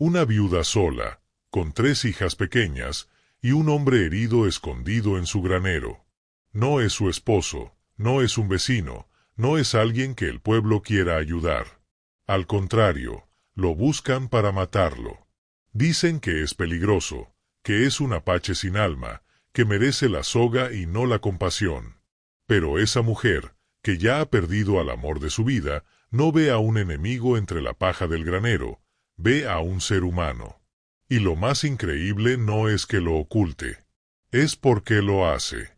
Una viuda sola, con 3 hijas pequeñas, y un hombre herido escondido en su granero. No es su esposo, no es un vecino, no es alguien que el pueblo quiera ayudar. Al contrario, lo buscan para matarlo. Dicen que es peligroso, que es un apache sin alma, que merece la soga y no la compasión. Pero esa mujer, que ya ha perdido al amor de su vida, no ve a un enemigo entre la paja del granero, ve a un ser humano. Y lo más increíble no es que lo oculte, es porque lo hace.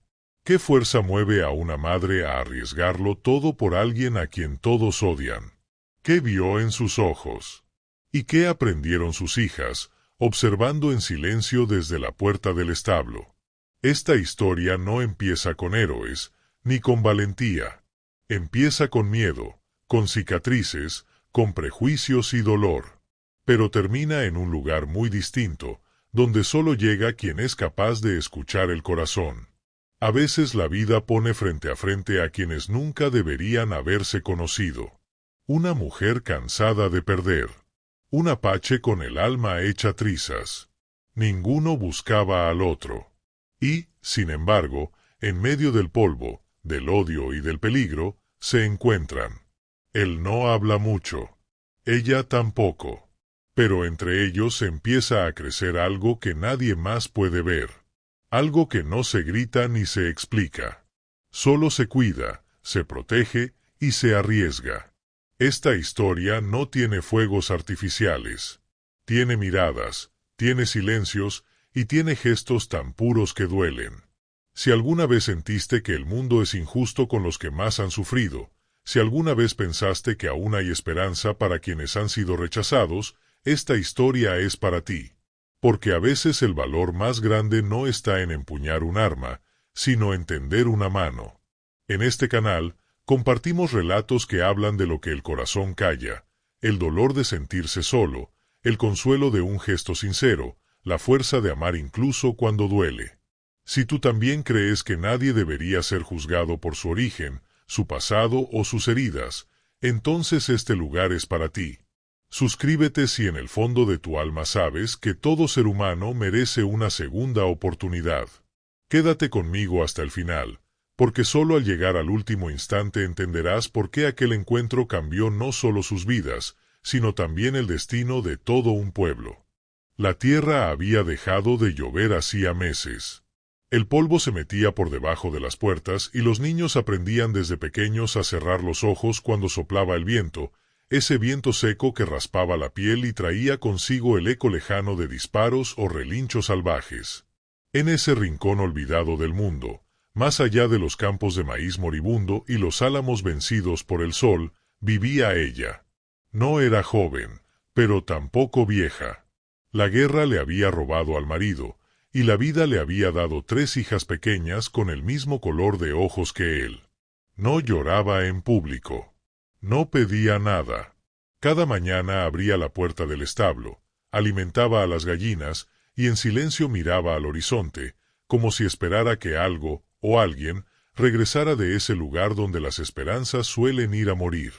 ¿Qué fuerza mueve a una madre a arriesgarlo todo por alguien a quien todos odian? ¿Qué vio en sus ojos? ¿Y qué aprendieron sus hijas, observando en silencio desde la puerta del establo? Esta historia no empieza con héroes, ni con valentía. Empieza con miedo, con cicatrices, con prejuicios y dolor. Pero termina en un lugar muy distinto, donde solo llega quien es capaz de escuchar el corazón. A veces la vida pone frente a frente a quienes nunca deberían haberse conocido. Una mujer cansada de perder. Un apache con el alma hecha trizas. Ninguno buscaba al otro. Y, sin embargo, en medio del polvo, del odio y del peligro, se encuentran. Él no habla mucho. Ella tampoco. Pero entre ellos empieza a crecer algo que nadie más puede ver. Algo que no se grita ni se explica. Solo se cuida, se protege y se arriesga. Esta historia no tiene fuegos artificiales. Tiene miradas, tiene silencios y tiene gestos tan puros que duelen. Si alguna vez sentiste que el mundo es injusto con los que más han sufrido, si alguna vez pensaste que aún hay esperanza para quienes han sido rechazados, esta historia es para ti. Porque a veces el valor más grande no está en empuñar un arma, sino en tender una mano. En este canal, compartimos relatos que hablan de lo que el corazón calla, el dolor de sentirse solo, el consuelo de un gesto sincero, la fuerza de amar incluso cuando duele. Si tú también crees que nadie debería ser juzgado por su origen, su pasado o sus heridas, entonces este lugar es para ti. Suscríbete si en el fondo de tu alma sabes que todo ser humano merece una segunda oportunidad. Quédate conmigo hasta el final, porque solo al llegar al último instante entenderás por qué aquel encuentro cambió no solo sus vidas, sino también el destino de todo un pueblo. La tierra había dejado de llover hacía meses. El polvo se metía por debajo de las puertas y los niños aprendían desde pequeños a cerrar los ojos cuando soplaba el viento, ese viento seco que raspaba la piel y traía consigo el eco lejano de disparos o relinchos salvajes. En ese rincón olvidado del mundo, más allá de los campos de maíz moribundo y los álamos vencidos por el sol, vivía ella. No era joven, pero tampoco vieja. La guerra le había robado al marido, y la vida le había dado 3 hijas pequeñas con el mismo color de ojos que él. No lloraba en público. No pedía nada. Cada mañana abría la puerta del establo, alimentaba a las gallinas y en silencio miraba al horizonte, como si esperara que algo o alguien regresara de ese lugar donde las esperanzas suelen ir a morir.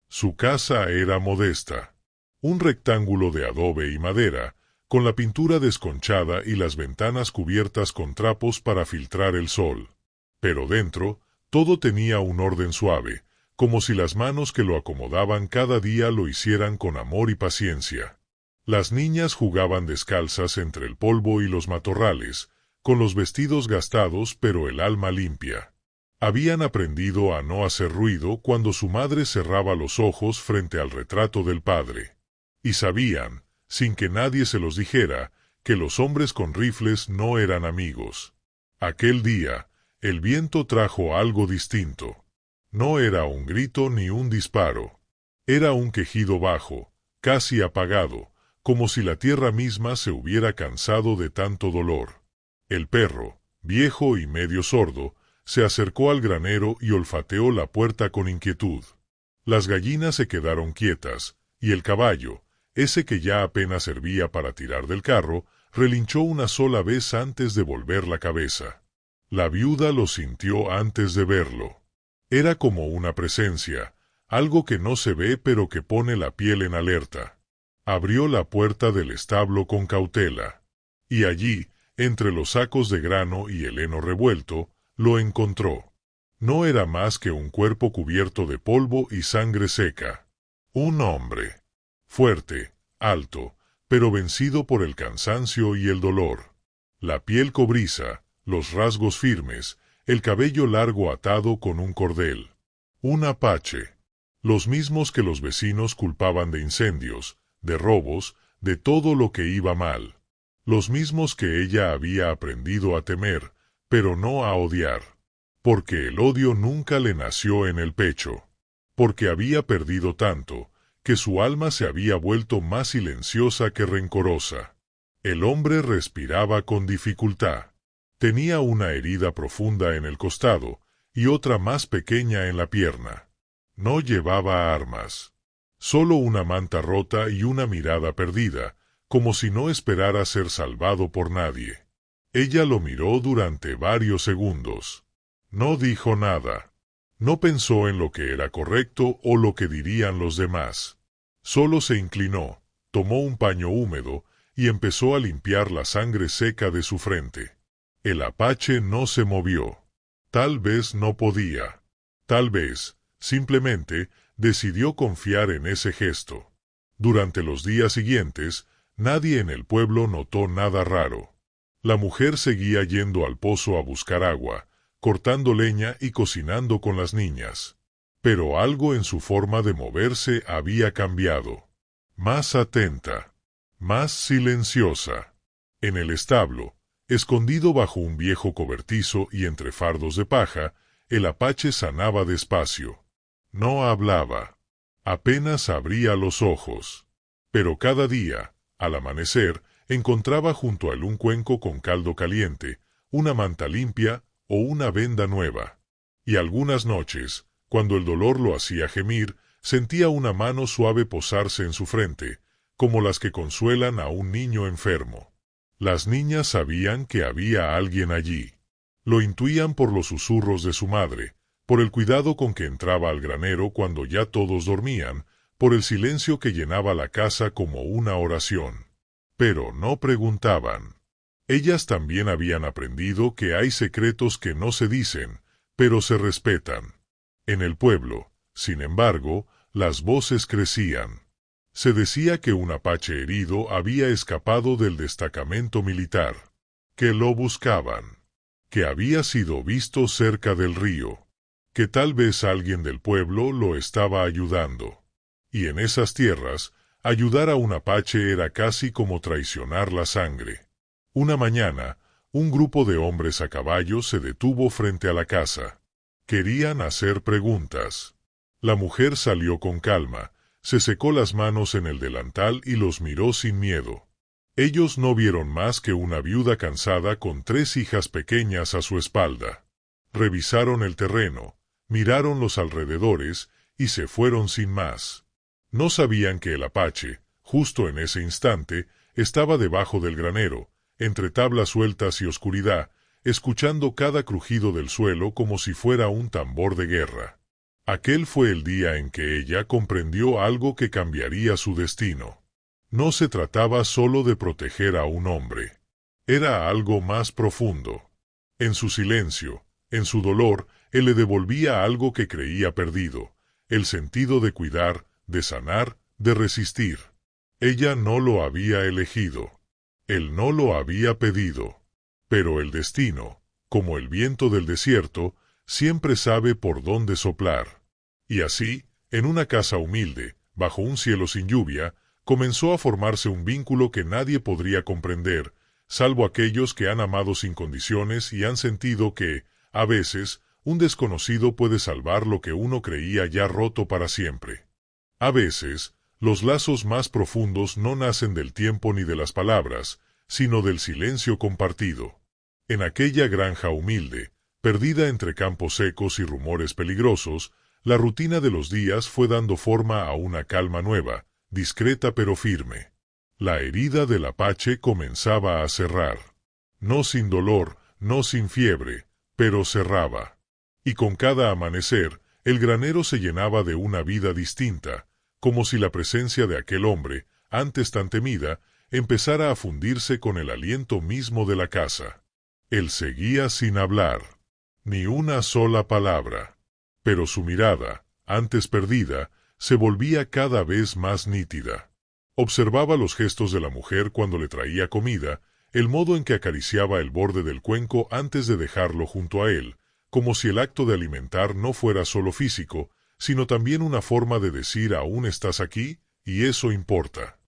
Su casa era modesta. Un rectángulo de adobe y madera, con la pintura desconchada y las ventanas cubiertas con trapos para filtrar el sol. Pero dentro, todo tenía un orden suave, como si las manos que lo acomodaban cada día lo hicieran con amor y paciencia. Las niñas jugaban descalzas entre el polvo y los matorrales, con los vestidos gastados pero el alma limpia. Habían aprendido a no hacer ruido cuando su madre cerraba los ojos frente al retrato del padre. Y sabían, sin que nadie se los dijera, que los hombres con rifles no eran amigos. Aquel día, el viento trajo algo distinto. No era un grito ni un disparo. Era un quejido bajo, casi apagado, como si la tierra misma se hubiera cansado de tanto dolor. El perro, viejo y medio sordo, se acercó al granero y olfateó la puerta con inquietud. Las gallinas se quedaron quietas, y el caballo, ese que ya apenas servía para tirar del carro, relinchó una sola vez antes de volver la cabeza. La viuda lo sintió antes de verlo. Era como una presencia, algo que no se ve pero que pone la piel en alerta. Abrió la puerta del establo con cautela. Y allí, entre los sacos de grano y el heno revuelto, lo encontró. No era más que un cuerpo cubierto de polvo y sangre seca. Un hombre. Fuerte, alto, pero vencido por el cansancio y el dolor. La piel cobriza, los rasgos firmes, el cabello largo atado con un cordel. Un apache. Los mismos que los vecinos culpaban de incendios, de robos, de todo lo que iba mal. Los mismos que ella había aprendido a temer, pero no a odiar. Porque el odio nunca le nació en el pecho. Porque había perdido tanto, que su alma se había vuelto más silenciosa que rencorosa. El hombre respiraba con dificultad. Tenía una herida profunda en el costado, y otra más pequeña en la pierna. No llevaba armas. Solo una manta rota y una mirada perdida, como si no esperara ser salvado por nadie. Ella lo miró durante varios segundos. No dijo nada. No pensó en lo que era correcto o lo que dirían los demás. Solo se inclinó, tomó un paño húmedo y empezó a limpiar la sangre seca de su frente. El apache no se movió. Tal vez no podía. Tal vez, simplemente, decidió confiar en ese gesto. Durante los días siguientes, nadie en el pueblo notó nada raro. La mujer seguía yendo al pozo a buscar agua, cortando leña y cocinando con las niñas. Pero algo en su forma de moverse había cambiado. Más atenta. Más silenciosa. En el establo, escondido bajo un viejo cobertizo y entre fardos de paja, el apache sanaba despacio. No hablaba. Apenas abría los ojos. Pero cada día, al amanecer, encontraba junto a él un cuenco con caldo caliente, una manta limpia o una venda nueva. Y algunas noches, cuando el dolor lo hacía gemir, sentía una mano suave posarse en su frente, como las que consuelan a un niño enfermo. Las niñas sabían que había alguien allí. Lo intuían por los susurros de su madre, por el cuidado con que entraba al granero cuando ya todos dormían, por el silencio que llenaba la casa como una oración. Pero no preguntaban. Ellas también habían aprendido que hay secretos que no se dicen, pero se respetan. En el pueblo, sin embargo, las voces crecían. Se decía que un apache herido había escapado del destacamento militar, que lo buscaban, que había sido visto cerca del río, que tal vez alguien del pueblo lo estaba ayudando. Y en esas tierras, ayudar a un apache era casi como traicionar la sangre. Una mañana, un grupo de hombres a caballo se detuvo frente a la casa. Querían hacer preguntas. La mujer salió con calma, se secó las manos en el delantal y los miró sin miedo. Ellos no vieron más que una viuda cansada con 3 hijas pequeñas a su espalda. Revisaron el terreno, miraron los alrededores y se fueron sin más. No sabían que el apache, justo en ese instante, estaba debajo del granero, entre tablas sueltas y oscuridad, escuchando cada crujido del suelo como si fuera un tambor de guerra. Aquel fue el día en que ella comprendió algo que cambiaría su destino. No se trataba solo de proteger a un hombre. Era algo más profundo. En su silencio, en su dolor, él le devolvía algo que creía perdido, el sentido de cuidar, de sanar, de resistir. Ella no lo había elegido. Él no lo había pedido. Pero el destino, como el viento del desierto, siempre sabe por dónde soplar. Y así, en una casa humilde, bajo un cielo sin lluvia, comenzó a formarse un vínculo que nadie podría comprender, salvo aquellos que han amado sin condiciones y han sentido que, a veces, un desconocido puede salvar lo que uno creía ya roto para siempre. A veces, los lazos más profundos no nacen del tiempo ni de las palabras, sino del silencio compartido. En aquella granja humilde, perdida entre campos secos y rumores peligrosos, la rutina de los días fue dando forma a una calma nueva, discreta pero firme. La herida del apache comenzaba a cerrar. No sin dolor, no sin fiebre, pero cerraba. Y con cada amanecer, el granero se llenaba de una vida distinta, como si la presencia de aquel hombre, antes tan temida, empezara a fundirse con el aliento mismo de la casa. Él seguía sin hablar, ni una sola palabra, pero su mirada, antes perdida, se volvía cada vez más nítida. Observaba los gestos de la mujer cuando le traía comida, el modo en que acariciaba el borde del cuenco antes de dejarlo junto a él, como si el acto de alimentar no fuera solo físico, sino también una forma de decir aún estás aquí, y eso importa.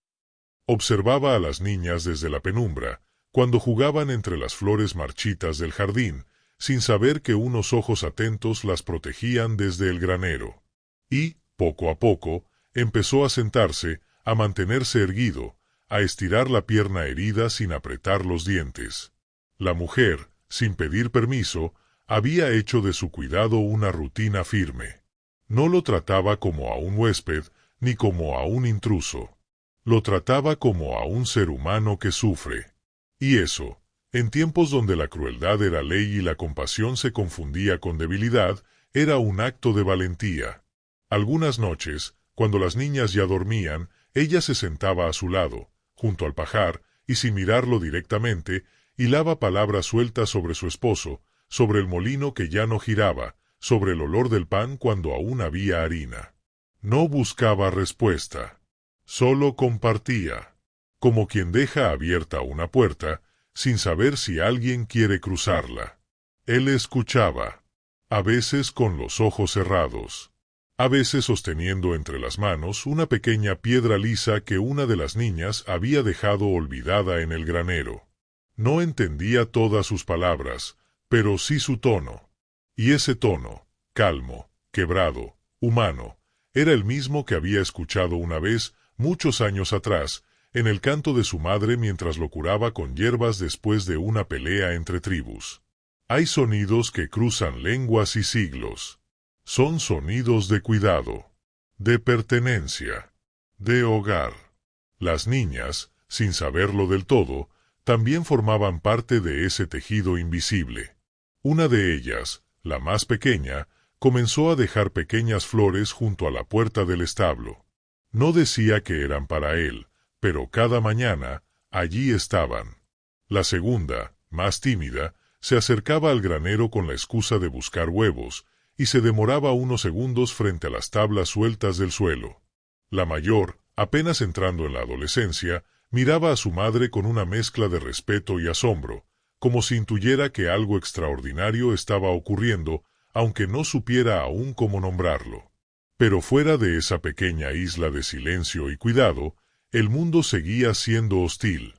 Observaba a las niñas desde la penumbra, cuando jugaban entre las flores marchitas del jardín, sin saber que unos ojos atentos las protegían desde el granero. Y, poco a poco, empezó a sentarse, a mantenerse erguido, a estirar la pierna herida sin apretar los dientes. La mujer, sin pedir permiso, había hecho de su cuidado una rutina firme. No lo trataba como a un huésped, ni como a un intruso. Lo trataba como a un ser humano que sufre. Y eso, en tiempos donde la crueldad era ley y la compasión se confundía con debilidad, era un acto de valentía. Algunas noches, cuando las niñas ya dormían, ella se sentaba a su lado, junto al pajar, y sin mirarlo directamente, hilaba palabras sueltas sobre su esposo, sobre el molino que ya no giraba, sobre el olor del pan cuando aún había harina. No buscaba respuesta. Solo compartía, como quien deja abierta una puerta, sin saber si alguien quiere cruzarla. Él escuchaba, a veces con los ojos cerrados, a veces sosteniendo entre las manos una pequeña piedra lisa que una de las niñas había dejado olvidada en el granero. No entendía todas sus palabras, pero sí su tono. Y ese tono, calmo, quebrado, humano, era el mismo que había escuchado una vez, muchos años atrás, en el canto de su madre mientras lo curaba con hierbas después de una pelea entre tribus. Hay sonidos que cruzan lenguas y siglos. Son sonidos de cuidado, de pertenencia, de hogar. Las niñas, sin saberlo del todo, también formaban parte de ese tejido invisible. Una de ellas, la más pequeña, comenzó a dejar pequeñas flores junto a la puerta del establo. No decía que eran para él, pero cada mañana, allí estaban. La segunda, más tímida, se acercaba al granero con la excusa de buscar huevos, y se demoraba unos segundos frente a las tablas sueltas del suelo. La mayor, apenas entrando en la adolescencia, miraba a su madre con una mezcla de respeto y asombro, como si intuyera que algo extraordinario estaba ocurriendo, aunque no supiera aún cómo nombrarlo. Pero fuera de esa pequeña isla de silencio y cuidado, el mundo seguía siendo hostil.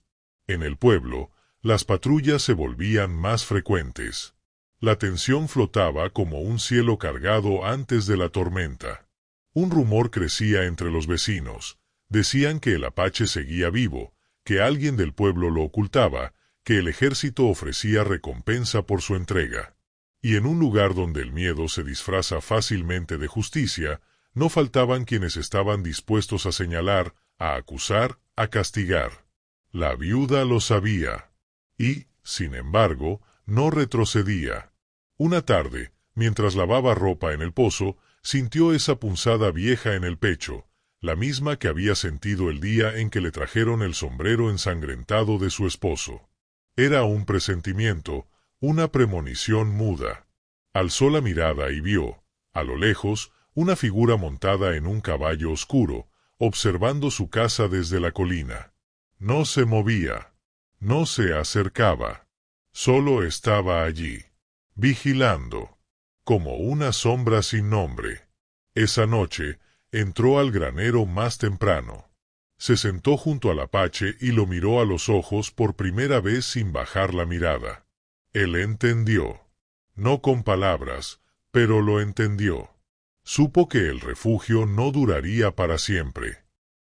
En el pueblo, las patrullas se volvían más frecuentes. La tensión flotaba como un cielo cargado antes de la tormenta. Un rumor crecía entre los vecinos. Decían que el Apache seguía vivo, que alguien del pueblo lo ocultaba, que el ejército ofrecía recompensa por su entrega. Y en un lugar donde el miedo se disfraza fácilmente de justicia, no faltaban quienes estaban dispuestos a señalar, a acusar, a castigar. La viuda lo sabía. Y, sin embargo, no retrocedía. Una tarde, mientras lavaba ropa en el pozo, sintió esa punzada vieja en el pecho, la misma que había sentido el día en que le trajeron el sombrero ensangrentado de su esposo. Era un presentimiento, una premonición muda. Alzó la mirada y vio, a lo lejos, una figura montada en un caballo oscuro, observando su casa desde la colina. No se movía, no se acercaba, solo estaba allí, vigilando, como una sombra sin nombre. Esa noche, entró al granero más temprano. Se sentó junto al Apache y lo miró a los ojos por primera vez sin bajar la mirada. Él entendió. No con palabras, pero lo entendió. Supo que el refugio no duraría para siempre.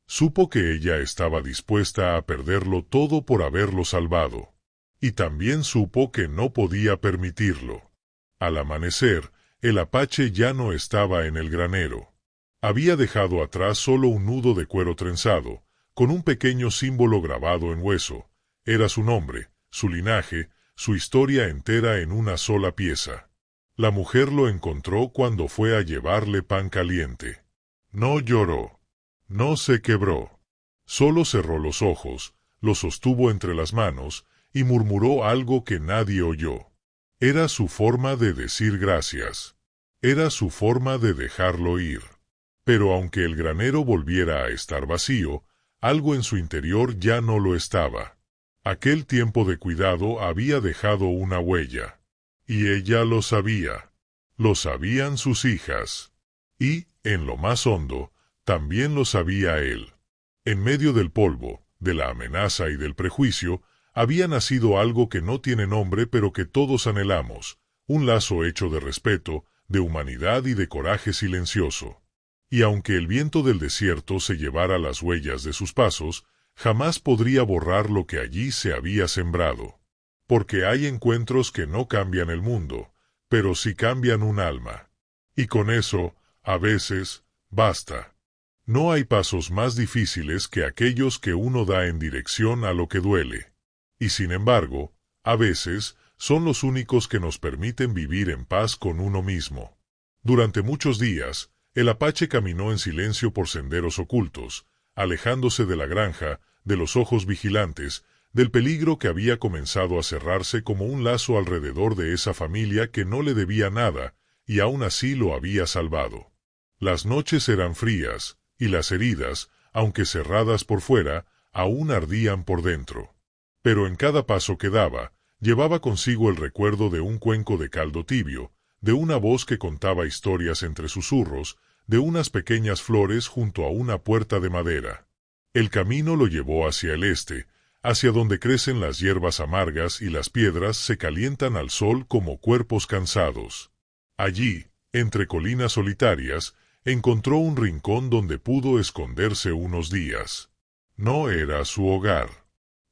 Supo que ella estaba dispuesta a perderlo todo por haberlo salvado. Y también supo que no podía permitirlo. Al amanecer, el Apache ya no estaba en el granero. Había dejado atrás solo un nudo de cuero trenzado, con un pequeño símbolo grabado en hueso. Era su nombre, su linaje, su historia entera en una sola pieza. La mujer lo encontró cuando fue a llevarle pan caliente. No lloró. No se quebró. Solo cerró los ojos, los sostuvo entre las manos y murmuró algo que nadie oyó. Era su forma de decir gracias. Era su forma de dejarlo ir. Pero aunque el granero volviera a estar vacío, algo en su interior ya no lo estaba. Aquel tiempo de cuidado había dejado una huella. Y ella lo sabía. Lo sabían sus hijas. Y, en lo más hondo, también lo sabía él. En medio del polvo, de la amenaza y del prejuicio, había nacido algo que no tiene nombre pero que todos anhelamos, un lazo hecho de respeto, de humanidad y de coraje silencioso. Y aunque el viento del desierto se llevara las huellas de sus pasos, jamás podría borrar lo que allí se había sembrado. Porque hay encuentros que no cambian el mundo, pero sí cambian un alma. Y con eso, a veces, basta. No hay pasos más difíciles que aquellos que uno da en dirección a lo que duele. Y sin embargo, a veces, son los únicos que nos permiten vivir en paz con uno mismo. Durante muchos días, el apache caminó en silencio por senderos ocultos, alejándose de la granja, de los ojos vigilantes, del peligro que había comenzado a cerrarse como un lazo alrededor de esa familia que no le debía nada, y aún así lo había salvado. Las noches eran frías, y las heridas, aunque cerradas por fuera, aún ardían por dentro. Pero en cada paso que daba, llevaba consigo el recuerdo de un cuenco de caldo tibio, de una voz que contaba historias entre susurros, de unas pequeñas flores junto a una puerta de madera. El camino lo llevó hacia el este, hacia donde crecen las hierbas amargas y las piedras se calientan al sol como cuerpos cansados. Allí, entre colinas solitarias, encontró un rincón donde pudo esconderse unos días. No era su hogar.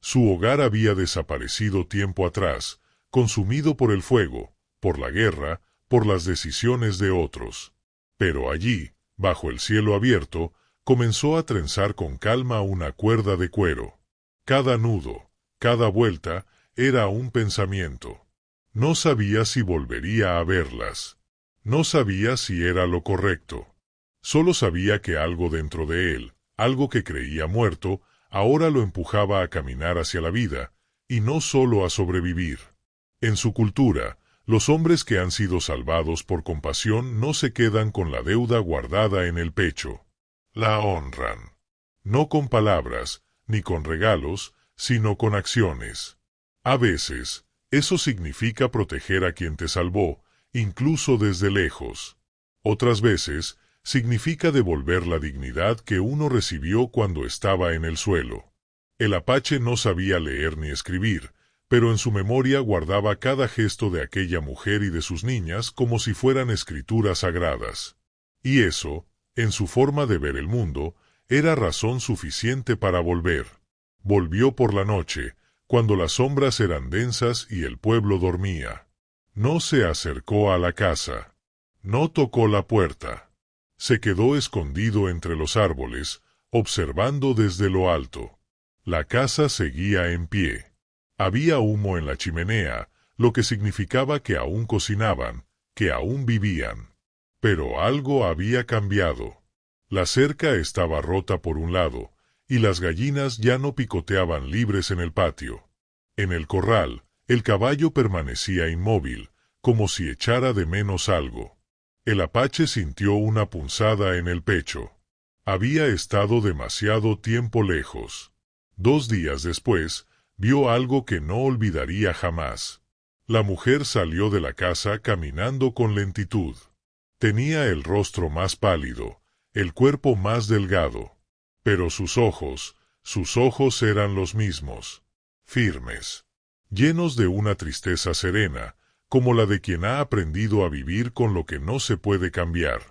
Su hogar había desaparecido tiempo atrás, consumido por el fuego, por la guerra, por las decisiones de otros. Pero allí, bajo el cielo abierto, comenzó a trenzar con calma una cuerda de cuero. Cada nudo, cada vuelta, era un pensamiento. No sabía si volvería a verlas. No sabía si era lo correcto. Solo sabía que algo dentro de él, algo que creía muerto, ahora lo empujaba a caminar hacia la vida, y no solo a sobrevivir. En su cultura, los hombres que han sido salvados por compasión no se quedan con la deuda guardada en el pecho. La honran. No con palabras, ni con regalos, sino con acciones. A veces, eso significa proteger a quien te salvó, incluso desde lejos. Otras veces, significa devolver la dignidad que uno recibió cuando estaba en el suelo. El apache no sabía leer ni escribir, pero en su memoria guardaba cada gesto de aquella mujer y de sus niñas como si fueran escrituras sagradas. Y eso, en su forma de ver el mundo, era razón suficiente para volver. Volvió por la noche, cuando las sombras eran densas y el pueblo dormía. No se acercó a la casa. No tocó la puerta. Se quedó escondido entre los árboles, observando desde lo alto. La casa seguía en pie. Había humo en la chimenea, lo que significaba que aún cocinaban, que aún vivían. Pero algo había cambiado. La cerca estaba rota por un lado, y las gallinas ya no picoteaban libres en el patio. En el corral, el caballo permanecía inmóvil, como si echara de menos algo. El apache sintió una punzada en el pecho. Había estado demasiado tiempo lejos. 2 días después, vio algo que no olvidaría jamás. La mujer salió de la casa caminando con lentitud. Tenía el rostro más pálido, el cuerpo más delgado. Pero sus ojos eran los mismos, firmes, llenos de una tristeza serena, como la de quien ha aprendido a vivir con lo que no se puede cambiar.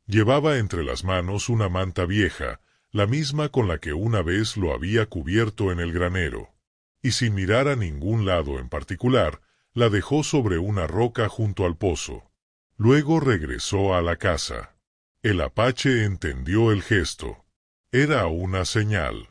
Llevaba entre las manos una manta vieja, la misma con la que una vez lo había cubierto en el granero. Y sin mirar a ningún lado en particular, la dejó sobre una roca junto al pozo. Luego regresó a la casa. El apache entendió el gesto. Era una señal.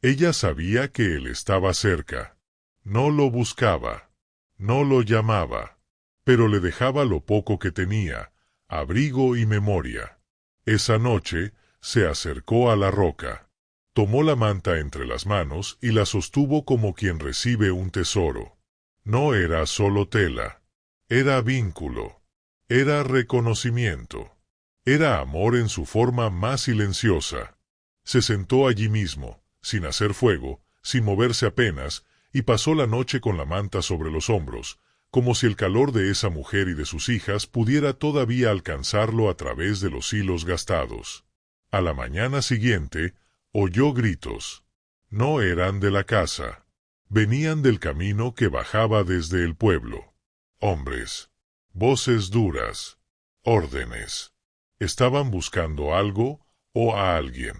Ella sabía que él estaba cerca. No lo buscaba. No lo llamaba. Pero le dejaba lo poco que tenía, abrigo y memoria. Esa noche, se acercó a la roca. Tomó la manta entre las manos y la sostuvo como quien recibe un tesoro. No era solo tela. Era vínculo. Era reconocimiento. Era amor en su forma más silenciosa. Se sentó allí mismo, sin hacer fuego, sin moverse apenas, y pasó la noche con la manta sobre los hombros, como si el calor de esa mujer y de sus hijas pudiera todavía alcanzarlo a través de los hilos gastados. A la mañana siguiente, oyó gritos. No eran de la casa. Venían del camino que bajaba desde el pueblo. Hombres. Voces duras. Órdenes. Estaban buscando algo o a alguien.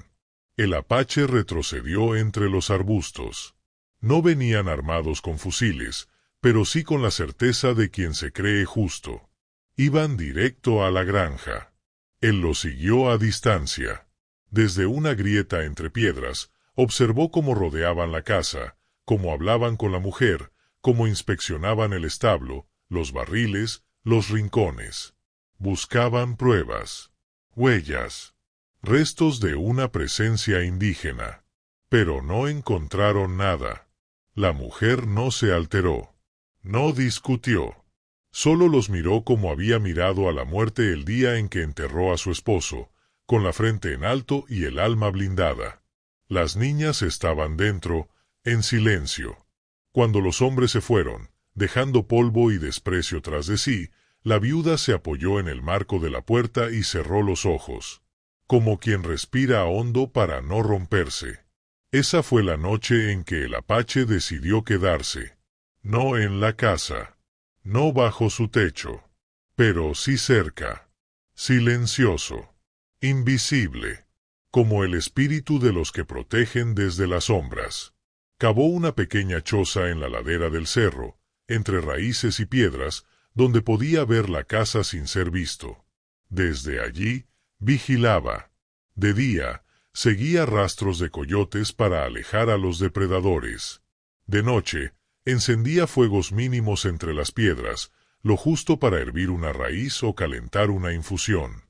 El apache retrocedió entre los arbustos. No venían armados con fusiles, pero sí con la certeza de quien se cree justo. Iban directo a la granja. Él lo siguió a distancia. Desde una grieta entre piedras, observó cómo rodeaban la casa, cómo hablaban con la mujer, cómo inspeccionaban el establo, los barriles, los rincones. Buscaban pruebas, huellas, restos de una presencia indígena. Pero no encontraron nada. La mujer no se alteró. No discutió. Solo los miró como había mirado a la muerte el día en que enterró a su esposo, con la frente en alto y el alma blindada. Las niñas estaban dentro, en silencio. Cuando los hombres se fueron, dejando polvo y desprecio tras de sí, la viuda se apoyó en el marco de la puerta y cerró los ojos, como quien respira hondo para no romperse. Esa fue la noche en que el apache decidió quedarse. No en la casa, no bajo su techo, pero sí cerca, silencioso, invisible, como el espíritu de los que protegen desde las sombras. Cavó una pequeña choza en la ladera del cerro, entre raíces y piedras, donde podía ver la casa sin ser visto. Desde allí, vigilaba. De día, seguía rastros de coyotes para alejar a los depredadores. De noche, encendía fuegos mínimos entre las piedras, lo justo para hervir una raíz o calentar una infusión.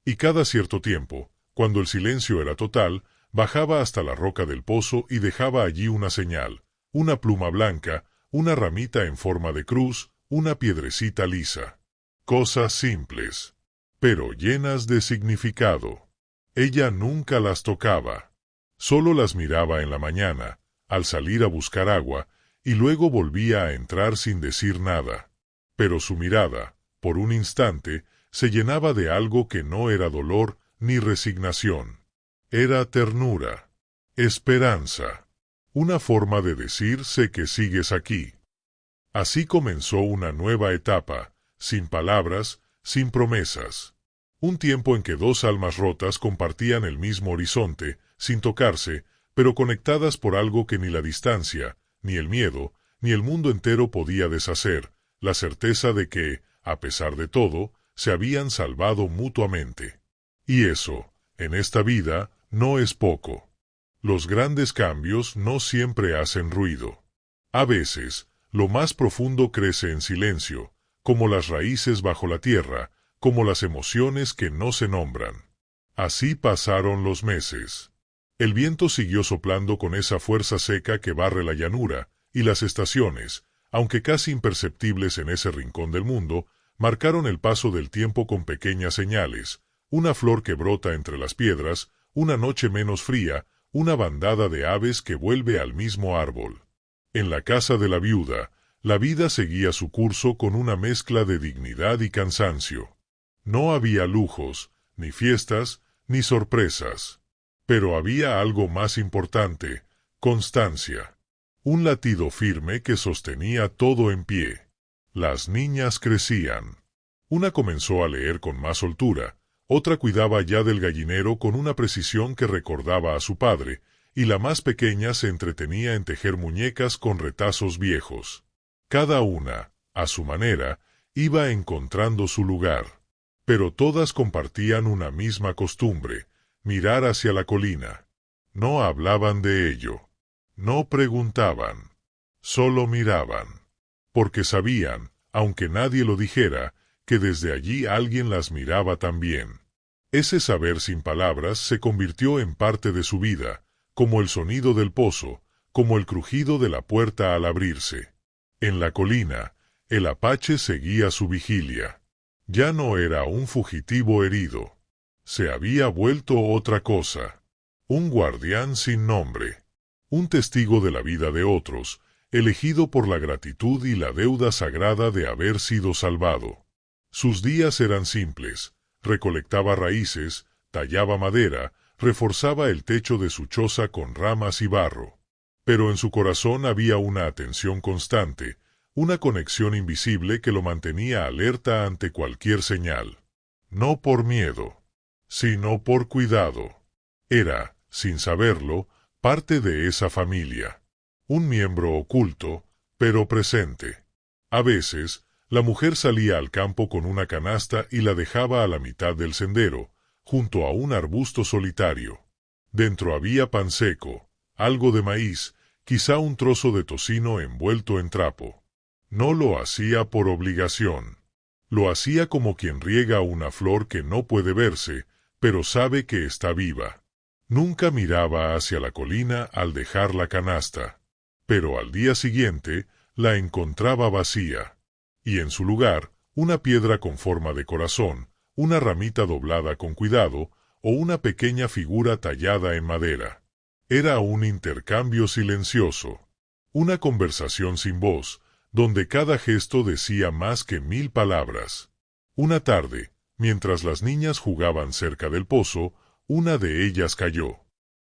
Y cada cierto tiempo, cuando el silencio era total, bajaba hasta la roca del pozo y dejaba allí una señal, una pluma blanca, una ramita en forma de cruz, una piedrecita lisa. Cosas simples, pero llenas de significado. Ella nunca las tocaba. Solo las miraba en la mañana, al salir a buscar agua, y luego volvía a entrar sin decir nada. Pero su mirada, por un instante, se llenaba de algo que no era dolor ni resignación. Era ternura, esperanza, una forma de decir sé que sigues aquí. Así comenzó una nueva etapa, sin palabras, sin promesas. Un tiempo en que dos almas rotas compartían el mismo horizonte, sin tocarse, pero conectadas por algo que ni la distancia, ni el miedo, ni el mundo entero podía deshacer, la certeza de que, a pesar de todo, se habían salvado mutuamente. Y eso, en esta vida, no es poco. Los grandes cambios no siempre hacen ruido. A veces, lo más profundo crece en silencio, como las raíces bajo la tierra, como las emociones que no se nombran. Así pasaron los meses. El viento siguió soplando con esa fuerza seca que barre la llanura, y las estaciones, aunque casi imperceptibles en ese rincón del mundo, marcaron el paso del tiempo con pequeñas señales, una flor que brota entre las piedras, una noche menos fría, una bandada de aves que vuelve al mismo árbol. En la casa de la viuda, la vida seguía su curso con una mezcla de dignidad y cansancio. No había lujos, ni fiestas, ni sorpresas. Pero había algo más importante, constancia. Un latido firme que sostenía todo en pie. Las niñas crecían. Una comenzó a leer con más soltura, otra cuidaba ya del gallinero con una precisión que recordaba a su padre, y la más pequeña se entretenía en tejer muñecas con retazos viejos. Cada una, a su manera, iba encontrando su lugar. Pero todas compartían una misma costumbre, mirar hacia la colina. No hablaban de ello. No preguntaban. Solo miraban. Porque sabían, aunque nadie lo dijera, que desde allí alguien las miraba también. Ese saber sin palabras se convirtió en parte de su vida, como el sonido del pozo, como el crujido de la puerta al abrirse. En la colina, el apache seguía su vigilia. Ya no era un fugitivo herido. Se había vuelto otra cosa. Un guardián sin nombre. Un testigo de la vida de otros, elegido por la gratitud y la deuda sagrada de haber sido salvado. Sus días eran simples. Recolectaba raíces, tallaba madera, reforzaba el techo de su choza con ramas y barro. Pero en su corazón había una atención constante, una conexión invisible que lo mantenía alerta ante cualquier señal. No por miedo, sino por cuidado. Era, sin saberlo, parte de esa familia. Un miembro oculto, pero presente. A veces, la mujer salía al campo con una canasta y la dejaba a la mitad del sendero, junto a un arbusto solitario. Dentro había pan seco, algo de maíz, quizá un trozo de tocino envuelto en trapo. No lo hacía por obligación. Lo hacía como quien riega una flor que no puede verse, pero sabe que está viva. Nunca miraba hacia la colina al dejar la canasta. Pero al día siguiente, la encontraba vacía. Y en su lugar, una piedra con forma de corazón, una ramita doblada con cuidado, o una pequeña figura tallada en madera. Era un intercambio silencioso. Una conversación sin voz, donde cada gesto decía más que 1000 palabras. Una tarde, mientras las niñas jugaban cerca del pozo, una de ellas cayó.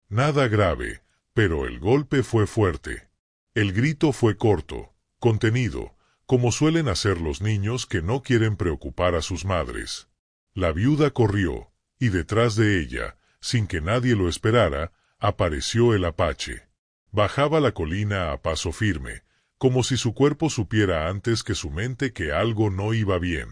Nada grave, pero el golpe fue fuerte. El grito fue corto, contenido, como suelen hacer los niños que no quieren preocupar a sus madres. La viuda corrió, y detrás de ella, sin que nadie lo esperara, apareció el apache. Bajaba la colina a paso firme, como si su cuerpo supiera antes que su mente que algo no iba bien.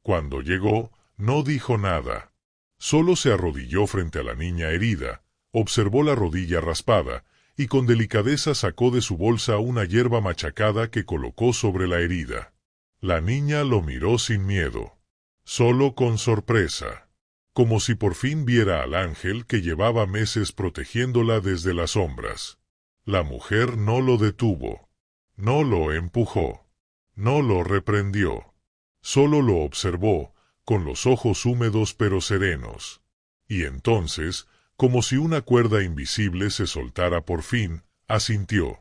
Cuando llegó, no dijo nada. Solo se arrodilló frente a la niña herida, observó la rodilla raspada, y con delicadeza sacó de su bolsa una hierba machacada que colocó sobre la herida. La niña lo miró sin miedo, solo con sorpresa, como si por fin viera al ángel que llevaba meses protegiéndola desde las sombras. La mujer no lo detuvo, no lo empujó, no lo reprendió, solo lo observó, con los ojos húmedos pero serenos. Y entonces, como si una cuerda invisible se soltara por fin, asintió.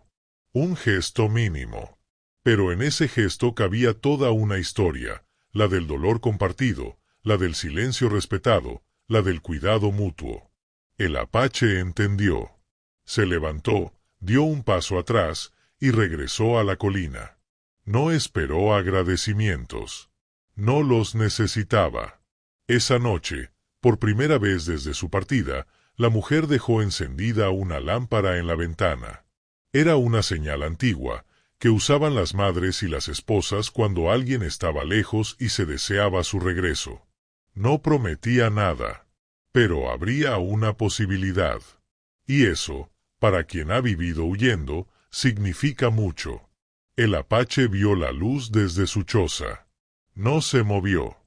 Un gesto mínimo. Pero en ese gesto cabía toda una historia, la del dolor compartido, la del silencio respetado, la del cuidado mutuo. El apache entendió. Se levantó, dio un paso atrás, y regresó a la colina. No esperó agradecimientos. No los necesitaba. Esa noche, por primera vez desde su partida, la mujer dejó encendida una lámpara en la ventana. Era una señal antigua, que usaban las madres y las esposas cuando alguien estaba lejos y se deseaba su regreso. No prometía nada, pero habría una posibilidad. Y eso, para quien ha vivido huyendo, significa mucho. El apache vio la luz desde su choza. No se movió.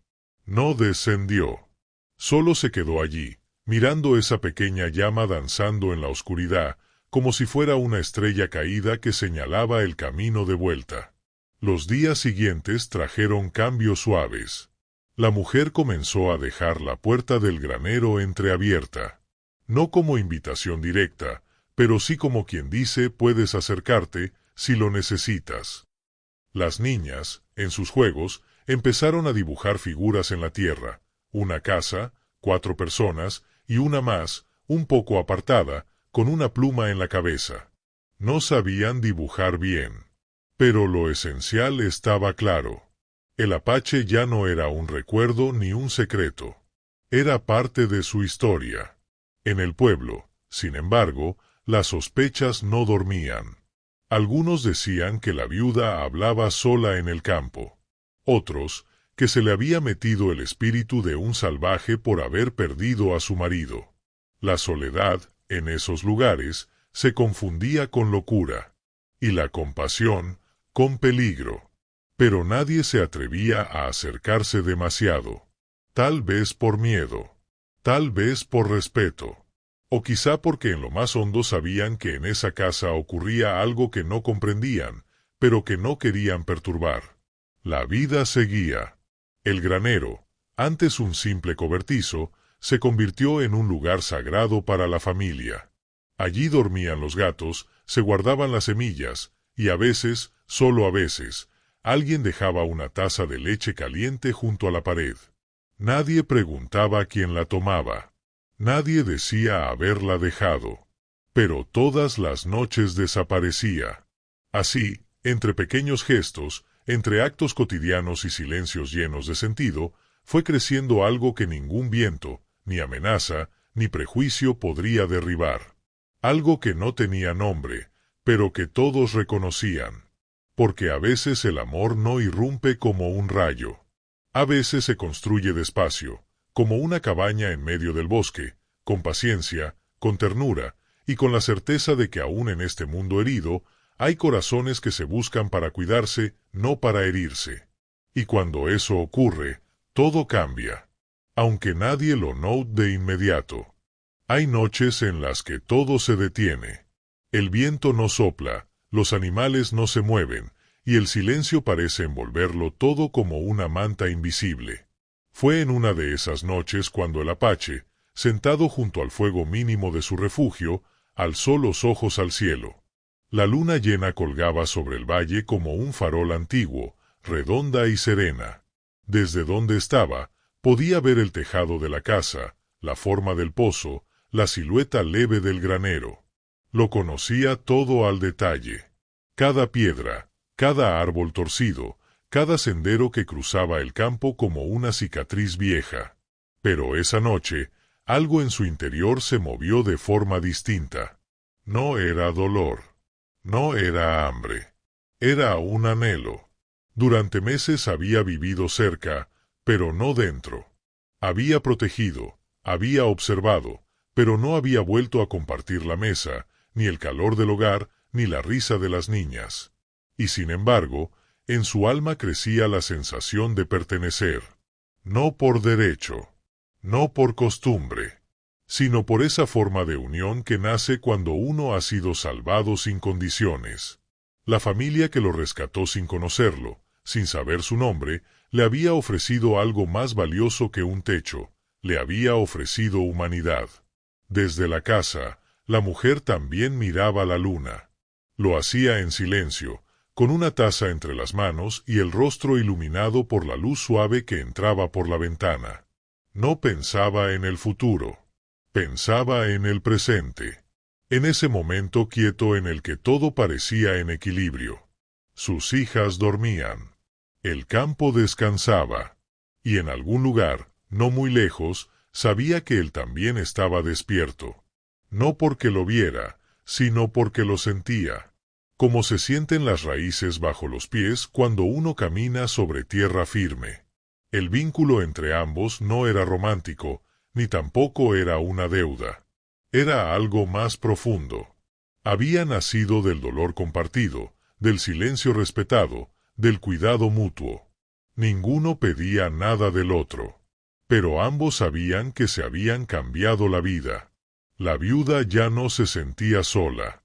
No descendió. Solo se quedó allí, mirando esa pequeña llama danzando en la oscuridad, como si fuera una estrella caída que señalaba el camino de vuelta. Los días siguientes trajeron cambios suaves. La mujer comenzó a dejar la puerta del granero entreabierta. No como invitación directa, pero sí como quien dice puedes acercarte si lo necesitas. Las niñas, en sus juegos, empezaron a dibujar figuras en la tierra, una casa, 4 personas, y una más, un poco apartada, con una pluma en la cabeza. No sabían dibujar bien. Pero lo esencial estaba claro. El apache ya no era un recuerdo ni un secreto. Era parte de su historia. En el pueblo, sin embargo, las sospechas no dormían. Algunos decían que la viuda hablaba sola en el campo. Otros, que se le había metido el espíritu de un salvaje por haber perdido a su marido. La soledad, en esos lugares, se confundía con locura, y la compasión, con peligro. Pero nadie se atrevía a acercarse demasiado. Tal vez por miedo, tal vez por respeto, O quizá porque en lo más hondo sabían que en esa casa ocurría algo que no comprendían, pero que no querían perturbar. La vida seguía. El granero, antes un simple cobertizo, se convirtió en un lugar sagrado para la familia. Allí dormían los gatos, se guardaban las semillas, y a veces, solo a veces, alguien dejaba una taza de leche caliente junto a la pared. Nadie preguntaba quién la tomaba. Nadie decía haberla dejado. Pero todas las noches desaparecía. Así, entre pequeños gestos, entre actos cotidianos y silencios llenos de sentido, fue creciendo algo que ningún viento, ni amenaza, ni prejuicio podría derribar. Algo que no tenía nombre, pero que todos reconocían. Porque a veces el amor no irrumpe como un rayo. A veces se construye despacio, como una cabaña en medio del bosque, con paciencia, con ternura, y con la certeza de que aún en este mundo herido, hay corazones que se buscan para cuidarse, no para herirse. Y cuando eso ocurre, todo cambia. Aunque nadie lo note de inmediato. Hay noches en las que todo se detiene. El viento no sopla, los animales no se mueven, y el silencio parece envolverlo todo como una manta invisible. Fue en una de esas noches cuando el apache, sentado junto al fuego mínimo de su refugio, alzó los ojos al cielo. La luna llena colgaba sobre el valle como un farol antiguo, redonda y serena. Desde donde estaba, podía ver el tejado de la casa, la forma del pozo, la silueta leve del granero. Lo conocía todo al detalle. Cada piedra, cada árbol torcido, cada sendero que cruzaba el campo como una cicatriz vieja. Pero esa noche, algo en su interior se movió de forma distinta. No era dolor. No era hambre. Era un anhelo. Durante meses había vivido cerca, pero no dentro. Había protegido, había observado, pero no había vuelto a compartir la mesa, ni el calor del hogar, ni la risa de las niñas. Y sin embargo, en su alma crecía la sensación de pertenecer. No por derecho, no por costumbre, sino por esa forma de unión que nace cuando uno ha sido salvado sin condiciones. La familia que lo rescató sin conocerlo, sin saber su nombre, le había ofrecido algo más valioso que un techo, le había ofrecido humanidad. Desde la casa, la mujer también miraba la luna. Lo hacía en silencio, con una taza entre las manos y el rostro iluminado por la luz suave que entraba por la ventana. No pensaba en el futuro, pensaba en el presente, en ese momento quieto en el que todo parecía en equilibrio. Sus hijas dormían, el campo descansaba, y en algún lugar, no muy lejos, sabía que él también estaba despierto. No porque lo viera, sino porque lo sentía. Como se sienten las raíces bajo los pies cuando uno camina sobre tierra firme. El vínculo entre ambos no era romántico, ni tampoco era una deuda. Era algo más profundo. Había nacido del dolor compartido, del silencio respetado, del cuidado mutuo. Ninguno pedía nada del otro. Pero ambos sabían que se habían cambiado la vida. La viuda ya no se sentía sola.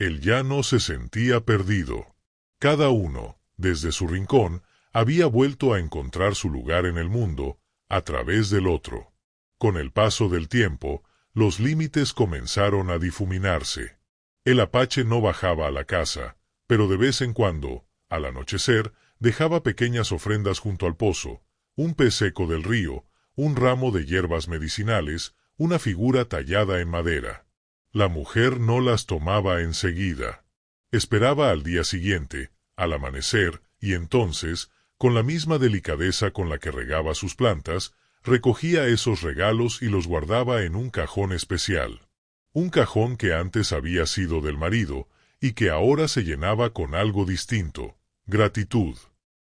Él ya no se sentía perdido. Cada uno, desde su rincón, había vuelto a encontrar su lugar en el mundo, a través del otro. Con el paso del tiempo, los límites comenzaron a difuminarse. El apache no bajaba a la casa, pero de vez en cuando, al anochecer, dejaba pequeñas ofrendas junto al pozo, un pez seco del río, un ramo de hierbas medicinales, una figura tallada en madera. La mujer no las tomaba enseguida. Esperaba al día siguiente, al amanecer, y entonces, con la misma delicadeza con la que regaba sus plantas, recogía esos regalos y los guardaba en un cajón especial. Un cajón que antes había sido del marido, y que ahora se llenaba con algo distinto, gratitud.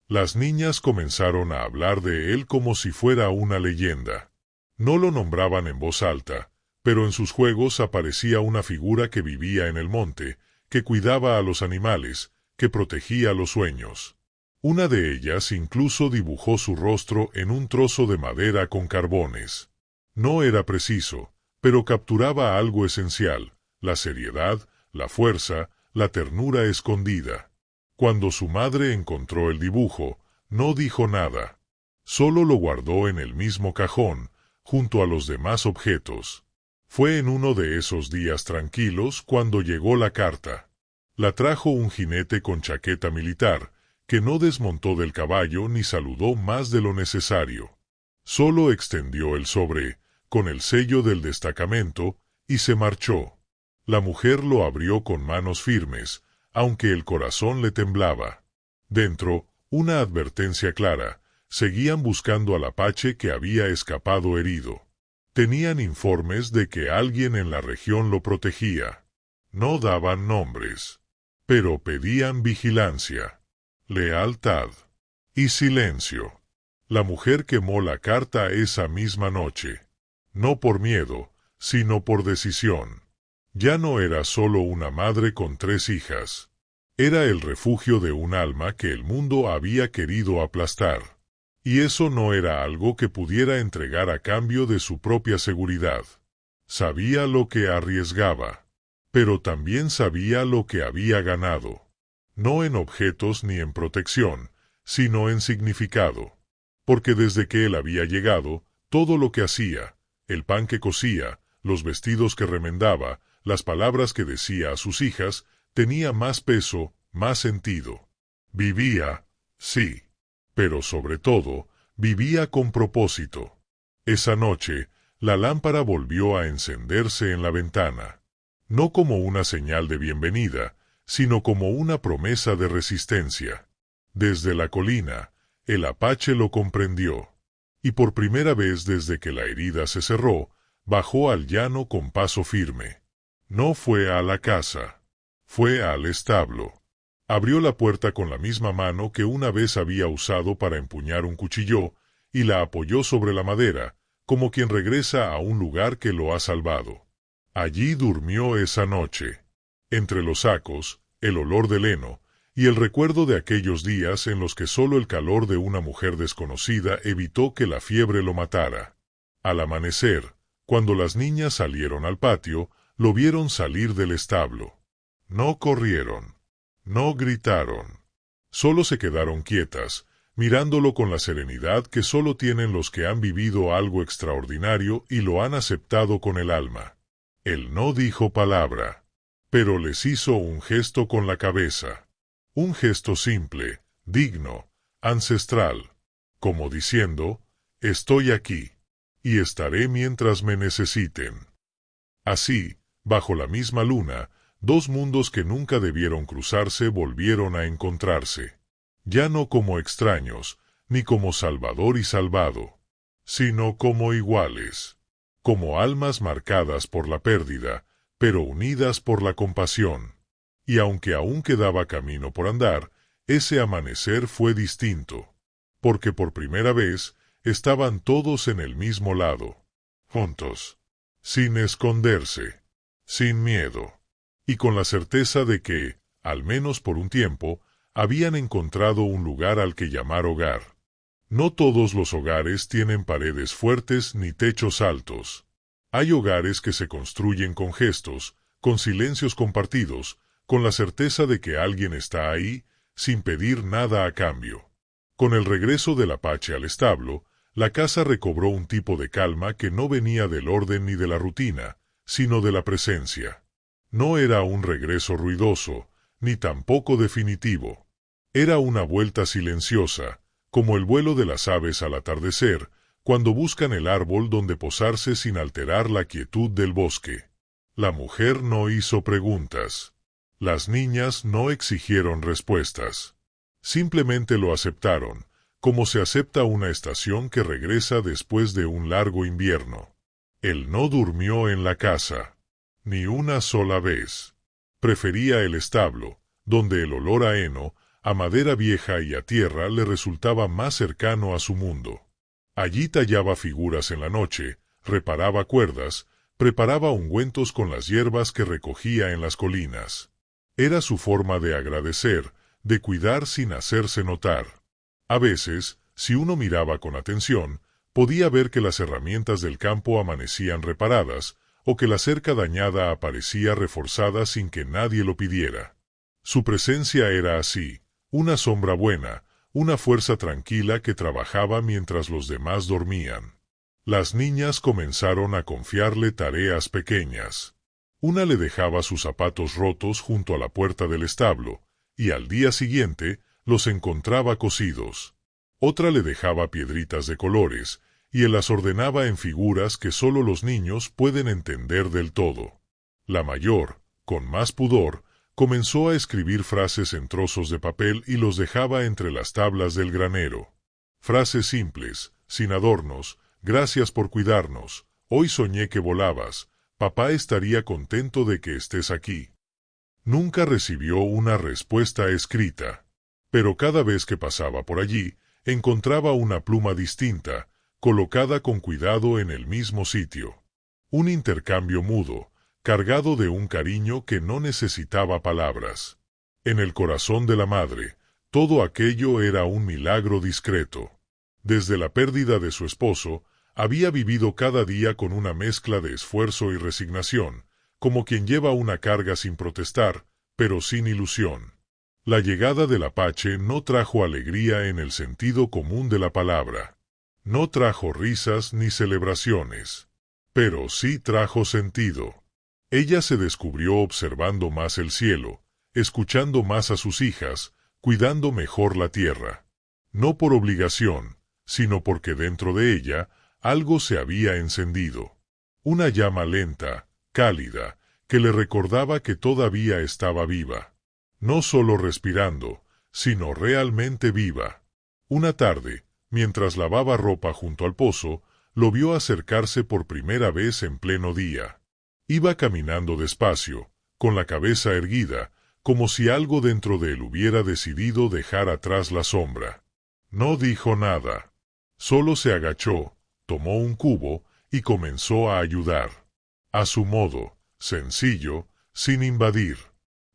Las niñas comenzaron a hablar de él como si fuera una leyenda. No lo nombraban en voz alta, pero en sus juegos aparecía una figura que vivía en el monte, que cuidaba a los animales, que protegía los sueños. Una de ellas incluso dibujó su rostro en un trozo de madera con carbones. No era preciso, pero capturaba algo esencial: la seriedad, la fuerza, la ternura escondida. Cuando su madre encontró el dibujo, no dijo nada. Solo lo guardó en el mismo cajón, junto a los demás objetos. Fue en uno de esos días tranquilos cuando llegó la carta. La trajo un jinete con chaqueta militar, que no desmontó del caballo ni saludó más de lo necesario. Solo extendió el sobre, con el sello del destacamento, y se marchó. La mujer lo abrió con manos firmes, aunque el corazón le temblaba. Dentro, una advertencia clara: seguían buscando al apache que había escapado herido. Tenían informes de que alguien en la región lo protegía. No daban nombres, pero pedían vigilancia, lealtad y silencio. La mujer quemó la carta esa misma noche. No por miedo, sino por decisión. Ya no era solo una madre con 3 hijas. Era el refugio de un alma que el mundo había querido aplastar. Y eso no era algo que pudiera entregar a cambio de su propia seguridad. Sabía lo que arriesgaba, pero también sabía lo que había ganado. No en objetos ni en protección, sino en significado. Porque desde que él había llegado, todo lo que hacía, el pan que cocía, los vestidos que remendaba, las palabras que decía a sus hijas, tenía más peso, más sentido. Vivía, sí, pero sobre todo, vivía con propósito. Esa noche, la lámpara volvió a encenderse en la ventana. No como una señal de bienvenida, sino como una promesa de resistencia. Desde la colina, el apache lo comprendió. Y por primera vez desde que la herida se cerró, bajó al llano con paso firme. No fue a la casa. Fue al establo. Abrió la puerta con la misma mano que una vez había usado para empuñar un cuchillo, y la apoyó sobre la madera, como quien regresa a un lugar que lo ha salvado. Allí durmió esa noche. Entre los sacos, el olor del heno, y el recuerdo de aquellos días en los que solo el calor de una mujer desconocida evitó que la fiebre lo matara. Al amanecer, cuando las niñas salieron al patio, lo vieron salir del establo. No corrieron. No gritaron. Solo se quedaron quietas, mirándolo con la serenidad que solo tienen los que han vivido algo extraordinario y lo han aceptado con el alma. Él no dijo palabra, pero les hizo un gesto con la cabeza. Un gesto simple, digno, ancestral, como diciendo: estoy aquí, y estaré mientras me necesiten. Así, bajo la misma luna, 2 mundos que nunca debieron cruzarse volvieron a encontrarse. Ya no como extraños, ni como salvador y salvado, sino como iguales. Como almas marcadas por la pérdida, pero unidas por la compasión. Y aunque aún quedaba camino por andar, ese amanecer fue distinto. Porque por primera vez, estaban todos en el mismo lado. Juntos. Sin esconderse. Sin miedo. Y con la certeza de que, al menos por un tiempo, habían encontrado un lugar al que llamar hogar. No todos los hogares tienen paredes fuertes ni techos altos. Hay hogares que se construyen con gestos, con silencios compartidos, con la certeza de que alguien está ahí, sin pedir nada a cambio. Con el regreso del apache al establo, la casa recobró un tipo de calma que no venía del orden ni de la rutina, sino de la presencia. No era un regreso ruidoso, ni tampoco definitivo. Era una vuelta silenciosa, como el vuelo de las aves al atardecer, cuando buscan el árbol donde posarse sin alterar la quietud del bosque. La mujer no hizo preguntas. Las niñas no exigieron respuestas. Simplemente lo aceptaron, como se acepta una estación que regresa después de un largo invierno. Él no durmió en la casa. Ni una sola vez. Prefería el establo, donde el olor a heno, a madera vieja y a tierra le resultaba más cercano a su mundo. Allí tallaba figuras en la noche, reparaba cuerdas, preparaba ungüentos con las hierbas que recogía en las colinas. Era su forma de agradecer, de cuidar sin hacerse notar. A veces, si uno miraba con atención, podía ver que las herramientas del campo amanecían reparadas, o que la cerca dañada aparecía reforzada sin que nadie lo pidiera. Su presencia era así, una sombra buena, una fuerza tranquila que trabajaba mientras los demás dormían. Las niñas comenzaron a confiarle tareas pequeñas. Una le dejaba sus zapatos rotos junto a la puerta del establo, y al día siguiente los encontraba cosidos. Otra le dejaba piedritas de colores, y él las ordenaba en figuras que solo los niños pueden entender del todo. La mayor, con más pudor, comenzó a escribir frases en trozos de papel y los dejaba entre las tablas del granero. Frases simples, sin adornos: gracias por cuidarnos, hoy soñé que volabas, papá estaría contento de que estés aquí. Nunca recibió una respuesta escrita, pero cada vez que pasaba por allí, encontraba una pluma distinta, colocada con cuidado en el mismo sitio. Un intercambio mudo, cargado de un cariño que no necesitaba palabras. En el corazón de la madre, todo aquello era un milagro discreto. Desde la pérdida de su esposo, había vivido cada día con una mezcla de esfuerzo y resignación, como quien lleva una carga sin protestar, pero sin ilusión. La llegada del Apache no trajo alegría en el sentido común de la palabra. No trajo risas ni celebraciones. Pero sí trajo sentido. Ella se descubrió observando más el cielo, escuchando más a sus hijas, cuidando mejor la tierra. No por obligación, sino porque dentro de ella algo se había encendido. Una llama lenta, cálida, que le recordaba que todavía estaba viva. No solo respirando, sino realmente viva. Una tarde, mientras lavaba ropa junto al pozo, lo vio acercarse por primera vez en pleno día. Iba caminando despacio, con la cabeza erguida, como si algo dentro de él hubiera decidido dejar atrás la sombra. No dijo nada. Solo se agachó, tomó un cubo y comenzó a ayudar. A su modo, sencillo, sin invadir.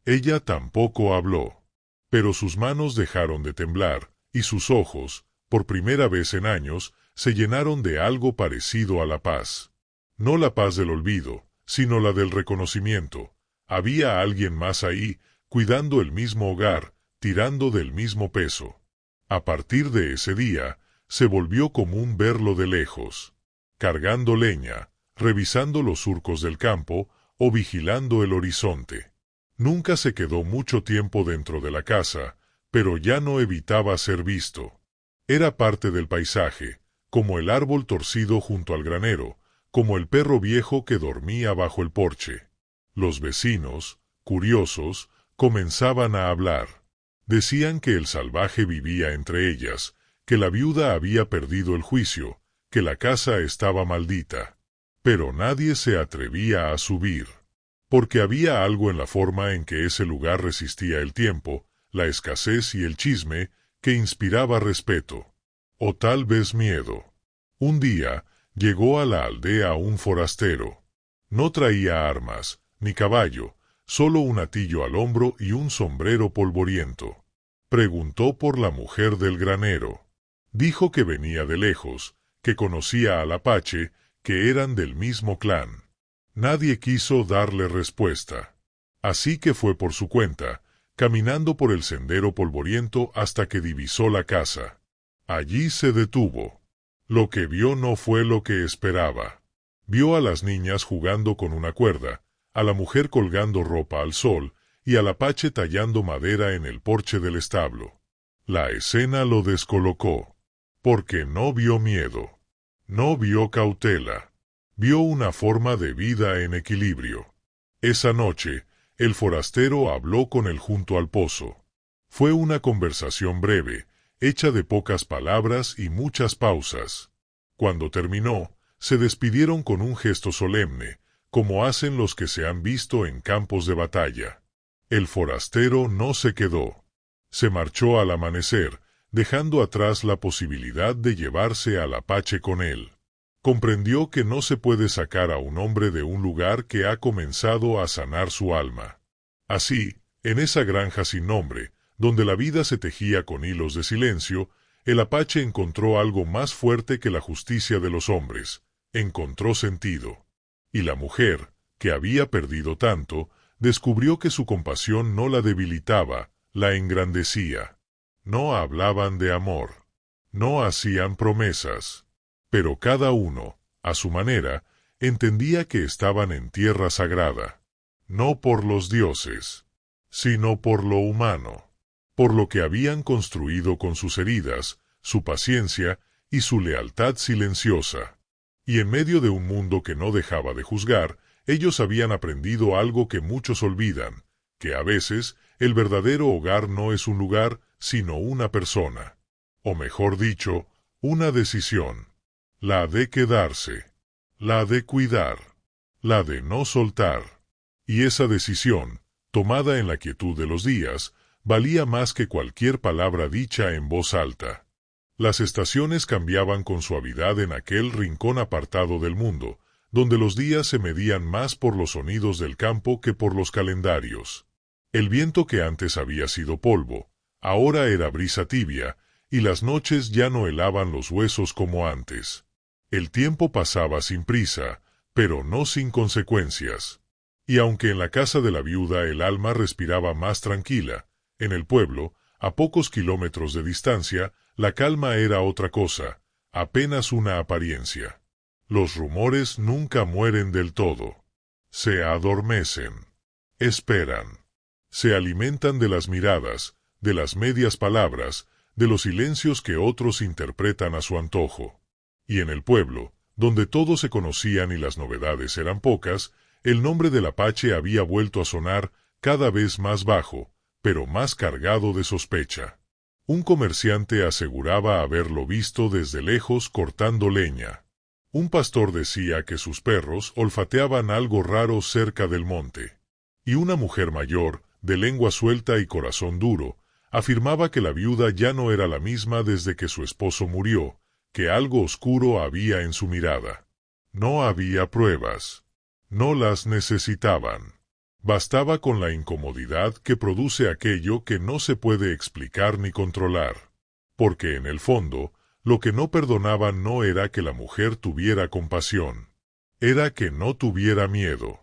Ella tampoco habló. Pero sus manos dejaron de temblar, y sus ojos, por primera vez en años, se llenaron de algo parecido a la paz. No la paz del olvido, sino la del reconocimiento. Había alguien más ahí, cuidando el mismo hogar, tirando del mismo peso. A partir de ese día, se volvió común verlo de lejos, cargando leña, revisando los surcos del campo o vigilando el horizonte. Nunca se quedó mucho tiempo dentro de la casa, pero ya no evitaba ser visto. Era parte del paisaje, como el árbol torcido junto al granero, como el perro viejo que dormía bajo el porche. Los vecinos, curiosos, comenzaban a hablar. Decían que el salvaje vivía entre ellas, que la viuda había perdido el juicio, que la casa estaba maldita. Pero nadie se atrevía a subir. Porque había algo en la forma en que ese lugar resistía el tiempo, la escasez y el chisme, que inspiraba respeto. O tal vez miedo. Un día, llegó a la aldea un forastero. No traía armas, ni caballo, solo un hatillo al hombro y un sombrero polvoriento. Preguntó por la mujer del granero. Dijo que venía de lejos, que conocía al Apache, que eran del mismo clan. Nadie quiso darle respuesta. Así que fue por su cuenta, caminando por el sendero polvoriento hasta que divisó la casa. Allí se detuvo. Lo que vio no fue lo que esperaba. Vio a las niñas jugando con una cuerda, a la mujer colgando ropa al sol y al Apache tallando madera en el porche del establo. La escena lo descolocó, porque no vio miedo, no vio cautela, vio una forma de vida en equilibrio. Esa noche, el forastero habló con él junto al pozo. Fue una conversación breve, hecha de pocas palabras y muchas pausas. Cuando terminó, se despidieron con un gesto solemne, como hacen los que se han visto en campos de batalla. El forastero no se quedó. Se marchó al amanecer, dejando atrás la posibilidad de llevarse al Apache con él. Comprendió que no se puede sacar a un hombre de un lugar que ha comenzado a sanar su alma. Así, en esa granja sin nombre, donde la vida se tejía con hilos de silencio, el Apache encontró algo más fuerte que la justicia de los hombres. Encontró sentido. Y la mujer, que había perdido tanto, descubrió que su compasión no la debilitaba, la engrandecía. No hablaban de amor. No hacían promesas. Pero cada uno, a su manera, entendía que estaban en tierra sagrada. No por los dioses, sino por lo humano. Por lo que habían construido con sus heridas, su paciencia y su lealtad silenciosa. Y en medio de un mundo que no dejaba de juzgar, ellos habían aprendido algo que muchos olvidan, que a veces el verdadero hogar no es un lugar, sino una persona. O mejor dicho, una decisión. La de quedarse. La de cuidar. La de no soltar. Y esa decisión, tomada en la quietud de los días, valía más que cualquier palabra dicha en voz alta. Las estaciones cambiaban con suavidad en aquel rincón apartado del mundo, donde los días se medían más por los sonidos del campo que por los calendarios. El viento que antes había sido polvo, ahora era brisa tibia, y las noches ya no helaban los huesos como antes. El tiempo pasaba sin prisa, pero no sin consecuencias. Y aunque en la casa de la viuda el alma respiraba más tranquila, en el pueblo, a pocos kilómetros de distancia, la calma era otra cosa, apenas una apariencia. Los rumores nunca mueren del todo. Se adormecen. Esperan. Se alimentan de las miradas, de las medias palabras, de los silencios que otros interpretan a su antojo. Y en el pueblo, donde todos se conocían y las novedades eran pocas, el nombre del Apache había vuelto a sonar cada vez más bajo, pero más cargado de sospecha. Un comerciante aseguraba haberlo visto desde lejos cortando leña. Un pastor decía que sus perros olfateaban algo raro cerca del monte. Y una mujer mayor, de lengua suelta y corazón duro, afirmaba que la viuda ya no era la misma desde que su esposo murió, que algo oscuro había en su mirada. No había pruebas. No las necesitaban. Bastaba con la incomodidad que produce aquello que no se puede explicar ni controlar. Porque en el fondo, lo que no perdonaban no era que la mujer tuviera compasión. Era que no tuviera miedo.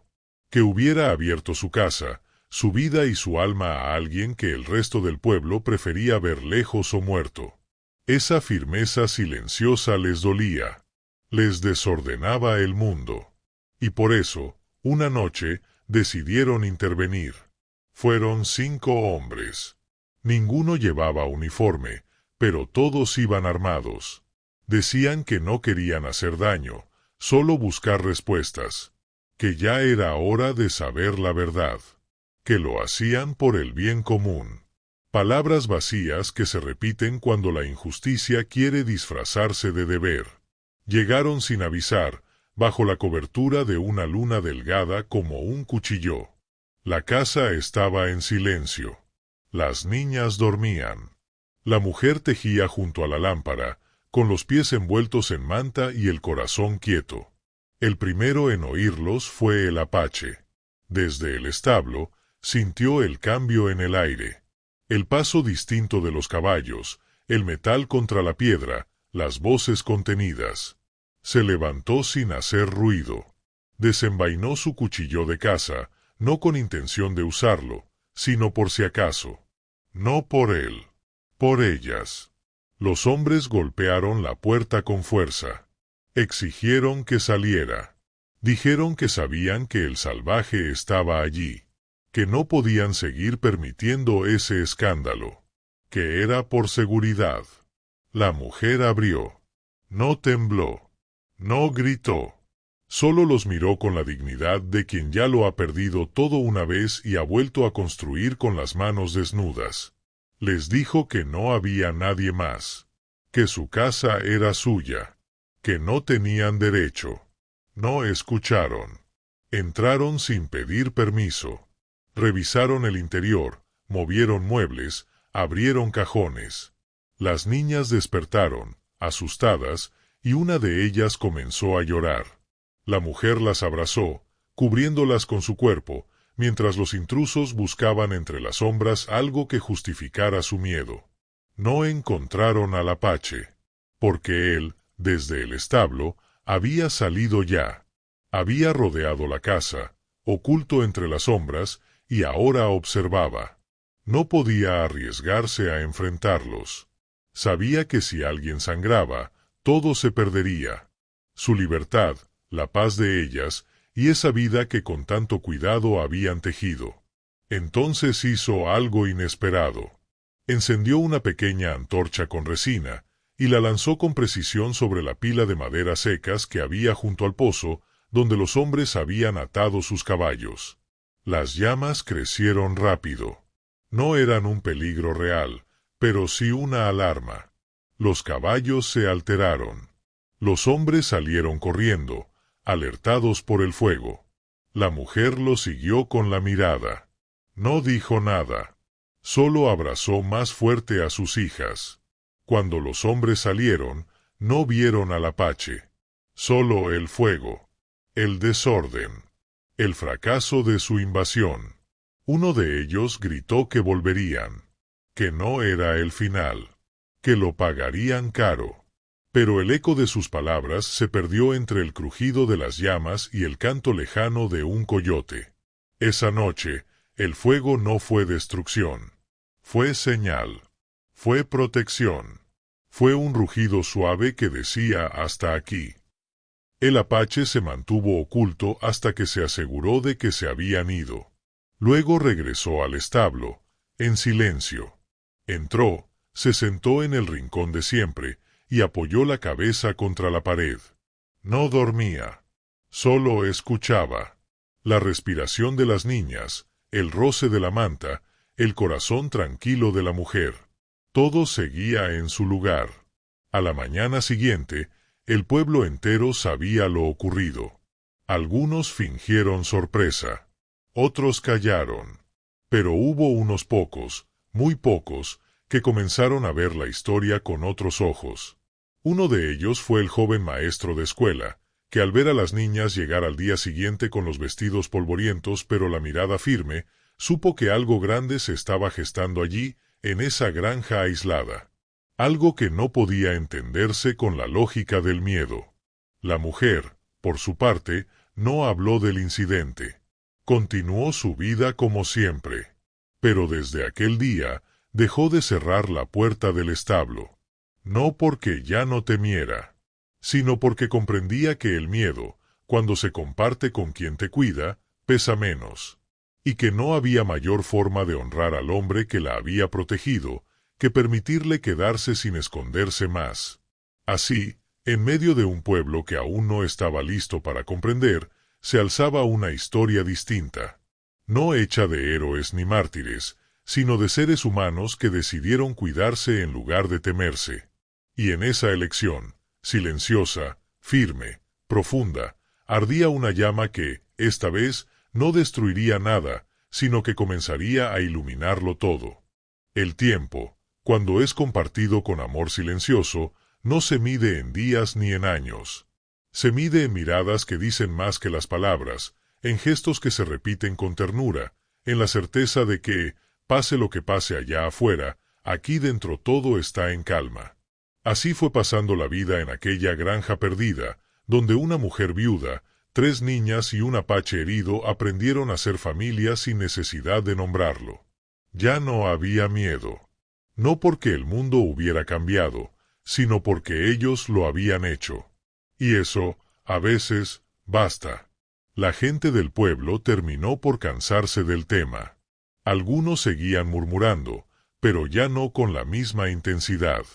Que hubiera abierto su casa, su vida y su alma a alguien que el resto del pueblo prefería ver lejos o muerto. Esa firmeza silenciosa les dolía. Les desordenaba el mundo. Y por eso, una noche, decidieron intervenir. Fueron 5 hombres. Ninguno llevaba uniforme, pero todos iban armados. Decían que no querían hacer daño, solo buscar respuestas. Que ya era hora de saber la verdad. Que lo hacían por el bien común. Palabras vacías que se repiten cuando la injusticia quiere disfrazarse de deber. Llegaron sin avisar, bajo la cobertura de una luna delgada como un cuchillo. La casa estaba en silencio. Las niñas dormían. La mujer tejía junto a la lámpara, con los pies envueltos en manta y el corazón quieto. El primero en oírlos fue el Apache. Desde el establo, sintió el cambio en el aire. El paso distinto de los caballos, el metal contra la piedra, las voces contenidas. Se levantó sin hacer ruido. Desenvainó su cuchillo de caza, no con intención de usarlo, sino por si acaso. No por él. Por ellas. Los hombres golpearon la puerta con fuerza. Exigieron que saliera. Dijeron que sabían que el salvaje estaba allí. Que no podían seguir permitiendo ese escándalo. Que era por seguridad. La mujer abrió. No tembló. No gritó. Solo los miró con la dignidad de quien ya lo ha perdido todo una vez y ha vuelto a construir con las manos desnudas. Les dijo que no había nadie más. Que su casa era suya. Que no tenían derecho. No escucharon. Entraron sin pedir permiso. Revisaron el interior, movieron muebles, abrieron cajones. Las niñas despertaron, asustadas, y una de ellas comenzó a llorar. La mujer las abrazó, cubriéndolas con su cuerpo, mientras los intrusos buscaban entre las sombras algo que justificara su miedo. No encontraron al Apache, porque él, desde el establo, había salido ya. Había rodeado la casa, oculto entre las sombras, y ahora observaba. No podía arriesgarse a enfrentarlos. Sabía que si alguien sangraba, todo se perdería. Su libertad, la paz de ellas, y esa vida que con tanto cuidado habían tejido. Entonces hizo algo inesperado. Encendió una pequeña antorcha con resina, y la lanzó con precisión sobre la pila de maderas secas que había junto al pozo, donde los hombres habían atado sus caballos. Las llamas crecieron rápido. No eran un peligro real, pero sí una alarma. Los caballos se alteraron. Los hombres salieron corriendo, alertados por el fuego. La mujer lo siguió con la mirada. No dijo nada. Solo abrazó más fuerte a sus hijas. Cuando los hombres salieron, no vieron al apache. Solo el fuego. El desorden. El fracaso de su invasión. Uno de ellos gritó que volverían. Que no era el final. Que lo pagarían caro. Pero el eco de sus palabras se perdió entre el crujido de las llamas y el canto lejano de un coyote. Esa noche, el fuego no fue destrucción. Fue señal. Fue protección. Fue un rugido suave que decía hasta aquí. El apache se mantuvo oculto hasta que se aseguró de que se habían ido. Luego regresó al establo, en silencio. Entró, se sentó en el rincón de siempre, y apoyó la cabeza contra la pared. No dormía. Solo escuchaba. La respiración de las niñas, el roce de la manta, el corazón tranquilo de la mujer. Todo seguía en su lugar. A la mañana siguiente, el pueblo entero sabía lo ocurrido. Algunos fingieron sorpresa. Otros callaron. Pero hubo unos pocos, muy pocos, que comenzaron a ver la historia con otros ojos. Uno de ellos fue el joven maestro de escuela, que al ver a las niñas llegar al día siguiente con los vestidos polvorientos pero la mirada firme, supo que algo grande se estaba gestando allí, en esa granja aislada. Algo que no podía entenderse con la lógica del miedo. La mujer, por su parte, no habló del incidente. Continuó su vida como siempre. Pero desde aquel día, dejó de cerrar la puerta del establo. No porque ya no temiera, sino porque comprendía que el miedo, cuando se comparte con quien te cuida, pesa menos. Y que no había mayor forma de honrar al hombre que la había protegido, que permitirle quedarse sin esconderse más. Así, en medio de un pueblo que aún no estaba listo para comprender, se alzaba una historia distinta, no hecha de héroes ni mártires, sino de seres humanos que decidieron cuidarse en lugar de temerse. Y en esa elección, silenciosa, firme, profunda, ardía una llama que, esta vez, no destruiría nada, sino que comenzaría a iluminarlo todo. El tiempo, cuando es compartido con amor silencioso, no se mide en días ni en años. Se mide en miradas que dicen más que las palabras, en gestos que se repiten con ternura, en la certeza de que, pase lo que pase allá afuera, aquí dentro todo está en calma. Así fue pasando la vida en aquella granja perdida, donde una mujer viuda, 3 niñas y un apache herido aprendieron a ser familia sin necesidad de nombrarlo. Ya no había miedo. No porque el mundo hubiera cambiado, sino porque ellos lo habían hecho. Y eso, a veces, basta. La gente del pueblo terminó por cansarse del tema. Algunos seguían murmurando, pero ya no con la misma intensidad.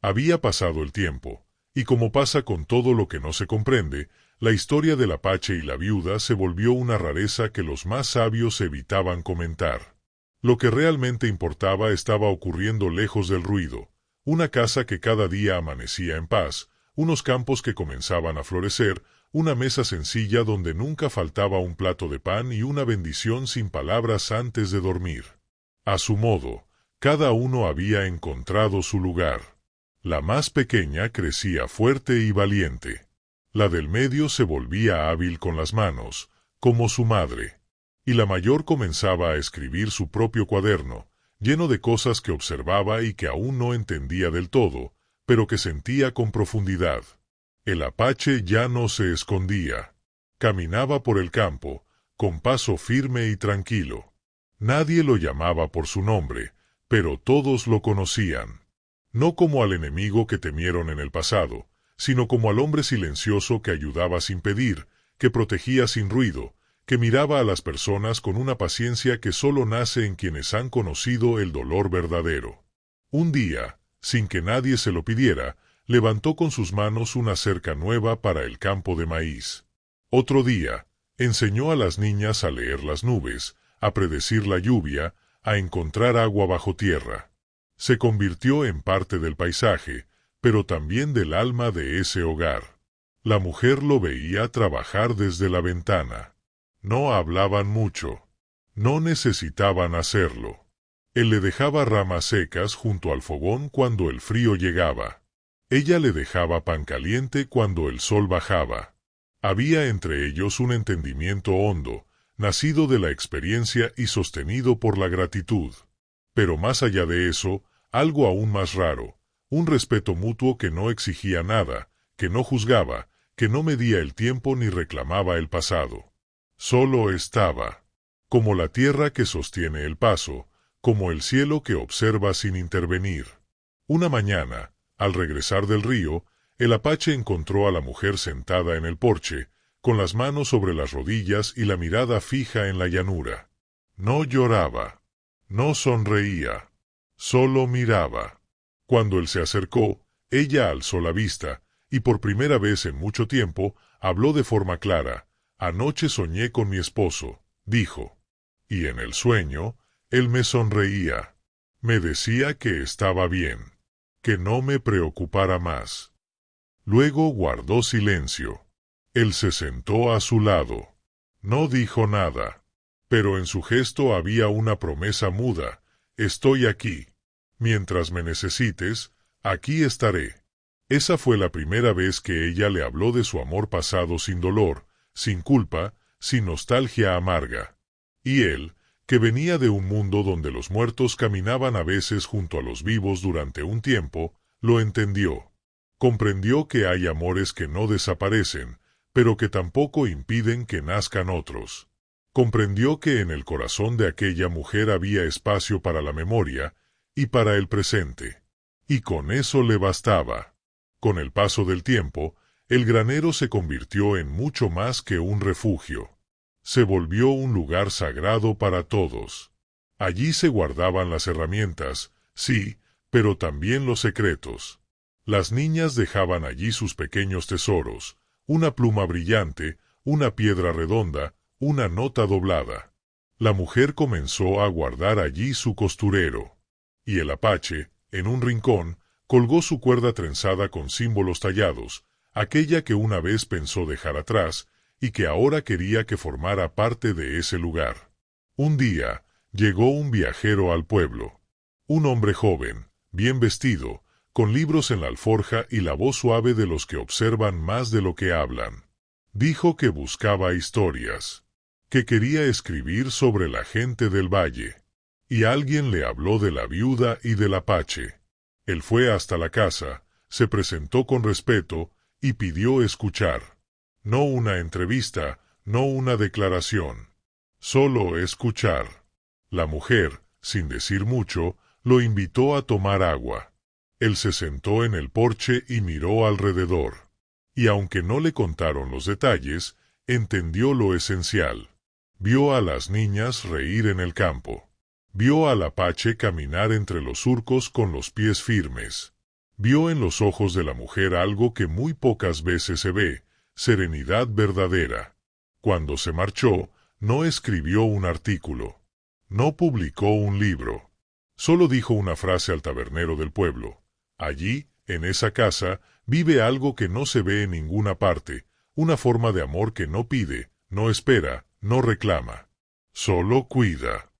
Había pasado el tiempo, y como pasa con todo lo que no se comprende, la historia del apache y la viuda se volvió una rareza que los más sabios evitaban comentar. Lo que realmente importaba estaba ocurriendo lejos del ruido, una casa que cada día amanecía en paz, unos campos que comenzaban a florecer, una mesa sencilla donde nunca faltaba un plato de pan y una bendición sin palabras antes de dormir. A su modo, cada uno había encontrado su lugar. La más pequeña crecía fuerte y valiente. La del medio se volvía hábil con las manos, como su madre. Y la mayor comenzaba a escribir su propio cuaderno, lleno de cosas que observaba y que aún no entendía del todo, pero que sentía con profundidad. El apache ya no se escondía. Caminaba por el campo, con paso firme y tranquilo. Nadie lo llamaba por su nombre, pero todos lo conocían. No como al enemigo que temieron en el pasado, sino como al hombre silencioso que ayudaba sin pedir, que protegía sin ruido, que miraba a las personas con una paciencia que solo nace en quienes han conocido el dolor verdadero. Un día, sin que nadie se lo pidiera, levantó con sus manos una cerca nueva para el campo de maíz. Otro día, enseñó a las niñas a leer las nubes, a predecir la lluvia, a encontrar agua bajo tierra. Se convirtió en parte del paisaje, pero también del alma de ese hogar. La mujer lo veía trabajar desde la ventana. No hablaban mucho. No necesitaban hacerlo. Él le dejaba ramas secas junto al fogón cuando el frío llegaba. Ella le dejaba pan caliente cuando el sol bajaba. Había entre ellos un entendimiento hondo, nacido de la experiencia y sostenido por la gratitud. Pero más allá de eso, algo aún más raro, un respeto mutuo que no exigía nada, que no juzgaba, que no medía el tiempo ni reclamaba el pasado. Solo estaba, como la tierra que sostiene el paso, como el cielo que observa sin intervenir. Una mañana, al regresar del río, el apache encontró a la mujer sentada en el porche, con las manos sobre las rodillas y la mirada fija en la llanura. No lloraba, no sonreía, solo miraba. Cuando él se acercó, ella alzó la vista, y por primera vez en mucho tiempo, habló de forma clara. Anoche soñé con mi esposo, dijo. Y en el sueño, él me sonreía. Me decía que estaba bien, que no me preocupara más. Luego guardó silencio. Él se sentó a su lado. No dijo nada, pero en su gesto había una promesa muda. Estoy aquí. Mientras me necesites, aquí estaré. Esa fue la primera vez que ella le habló de su amor pasado sin dolor, sin culpa, sin nostalgia amarga. Y él, que venía de un mundo donde los muertos caminaban a veces junto a los vivos durante un tiempo, lo entendió. Comprendió que hay amores que no desaparecen, pero que tampoco impiden que nazcan otros. Comprendió que en el corazón de aquella mujer había espacio para la memoria y para el presente. Y con eso le bastaba. Con el paso del tiempo, el granero se convirtió en mucho más que un refugio. Se volvió un lugar sagrado para todos. Allí se guardaban las herramientas, sí, pero también los secretos. Las niñas dejaban allí sus pequeños tesoros, una pluma brillante, una piedra redonda, una nota doblada. La mujer comenzó a guardar allí su costurero. Y el apache, en un rincón, colgó su cuerda trenzada con símbolos tallados, aquella que una vez pensó dejar atrás, y que ahora quería que formara parte de ese lugar. Un día, llegó un viajero al pueblo. Un hombre joven, bien vestido, con libros en la alforja y la voz suave de los que observan más de lo que hablan. Dijo que buscaba historias, que quería escribir sobre la gente del valle. Y alguien le habló de la viuda y del apache. Él fue hasta la casa, se presentó con respeto y pidió escuchar. No una entrevista, no una declaración. Solo escuchar. La mujer, sin decir mucho, lo invitó a tomar agua. Él se sentó en el porche y miró alrededor. Y aunque no le contaron los detalles, entendió lo esencial. Vio a las niñas reír en el campo. Vio al apache caminar entre los surcos con los pies firmes. Vio en los ojos de la mujer algo que muy pocas veces se ve, serenidad verdadera. Cuando se marchó, no escribió un artículo. No publicó un libro. Solo dijo una frase al tabernero del pueblo. Allí, en esa casa, vive algo que no se ve en ninguna parte, una forma de amor que no pide, no espera, no reclama. Solo cuida.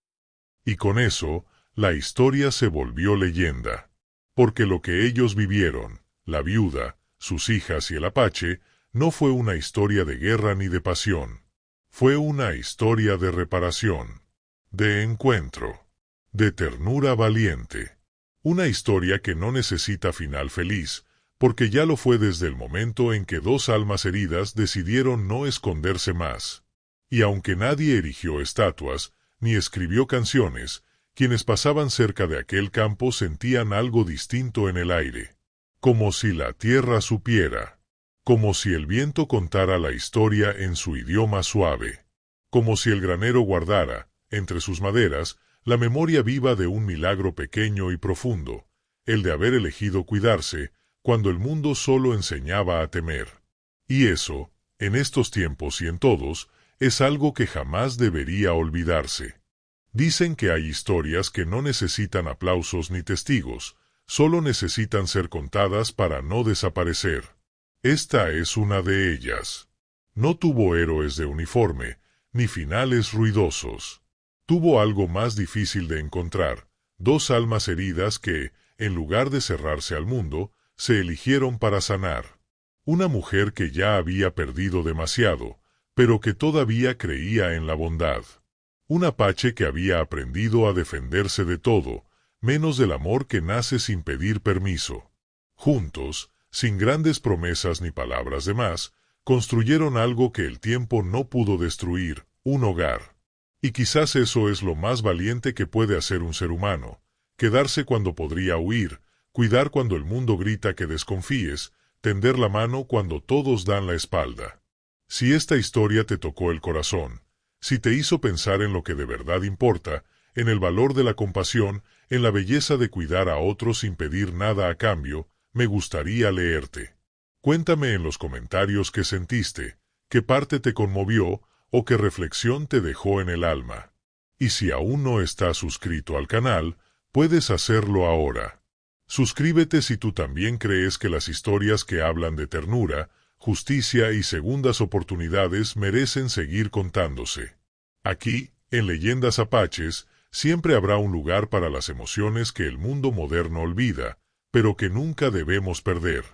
Y con eso, la historia se volvió leyenda. Porque lo que ellos vivieron, la viuda, sus hijas y el apache, no fue una historia de guerra ni de pasión. Fue una historia de reparación, de encuentro, de ternura valiente. Una historia que no necesita final feliz, porque ya lo fue desde el momento en que dos almas heridas decidieron no esconderse más. Y aunque nadie erigió estatuas, ni escribió canciones, quienes pasaban cerca de aquel campo sentían algo distinto en el aire. Como si la tierra supiera. Como si el viento contara la historia en su idioma suave. Como si el granero guardara, entre sus maderas, la memoria viva de un milagro pequeño y profundo, el de haber elegido cuidarse, cuando el mundo solo enseñaba a temer. Y eso, en estos tiempos y en todos, es algo que jamás debería olvidarse. Dicen que hay historias que no necesitan aplausos ni testigos, solo necesitan ser contadas para no desaparecer. Esta es una de ellas. No tuvo héroes de uniforme, ni finales ruidosos. Tuvo algo más difícil de encontrar, dos almas heridas que, en lugar de cerrarse al mundo, se eligieron para sanar. Una mujer que ya había perdido demasiado, pero que todavía creía en la bondad. Un apache que había aprendido a defenderse de todo, menos del amor que nace sin pedir permiso. Juntos, sin grandes promesas ni palabras de más, construyeron algo que el tiempo no pudo destruir, un hogar. Y quizás eso es lo más valiente que puede hacer un ser humano, quedarse cuando podría huir, cuidar cuando el mundo grita que desconfíes, tender la mano cuando todos dan la espalda. Si esta historia te tocó el corazón, si te hizo pensar en lo que de verdad importa, en el valor de la compasión, en la belleza de cuidar a otros sin pedir nada a cambio, me gustaría leerte. Cuéntame en los comentarios qué sentiste, qué parte te conmovió o qué reflexión te dejó en el alma. Y si aún no estás suscrito al canal, puedes hacerlo ahora. Suscríbete si tú también crees que las historias que hablan de ternura, justicia y segundas oportunidades merecen seguir contándose. Aquí, en Leyendas Apaches, siempre habrá un lugar para las emociones que el mundo moderno olvida, pero que nunca debemos perder.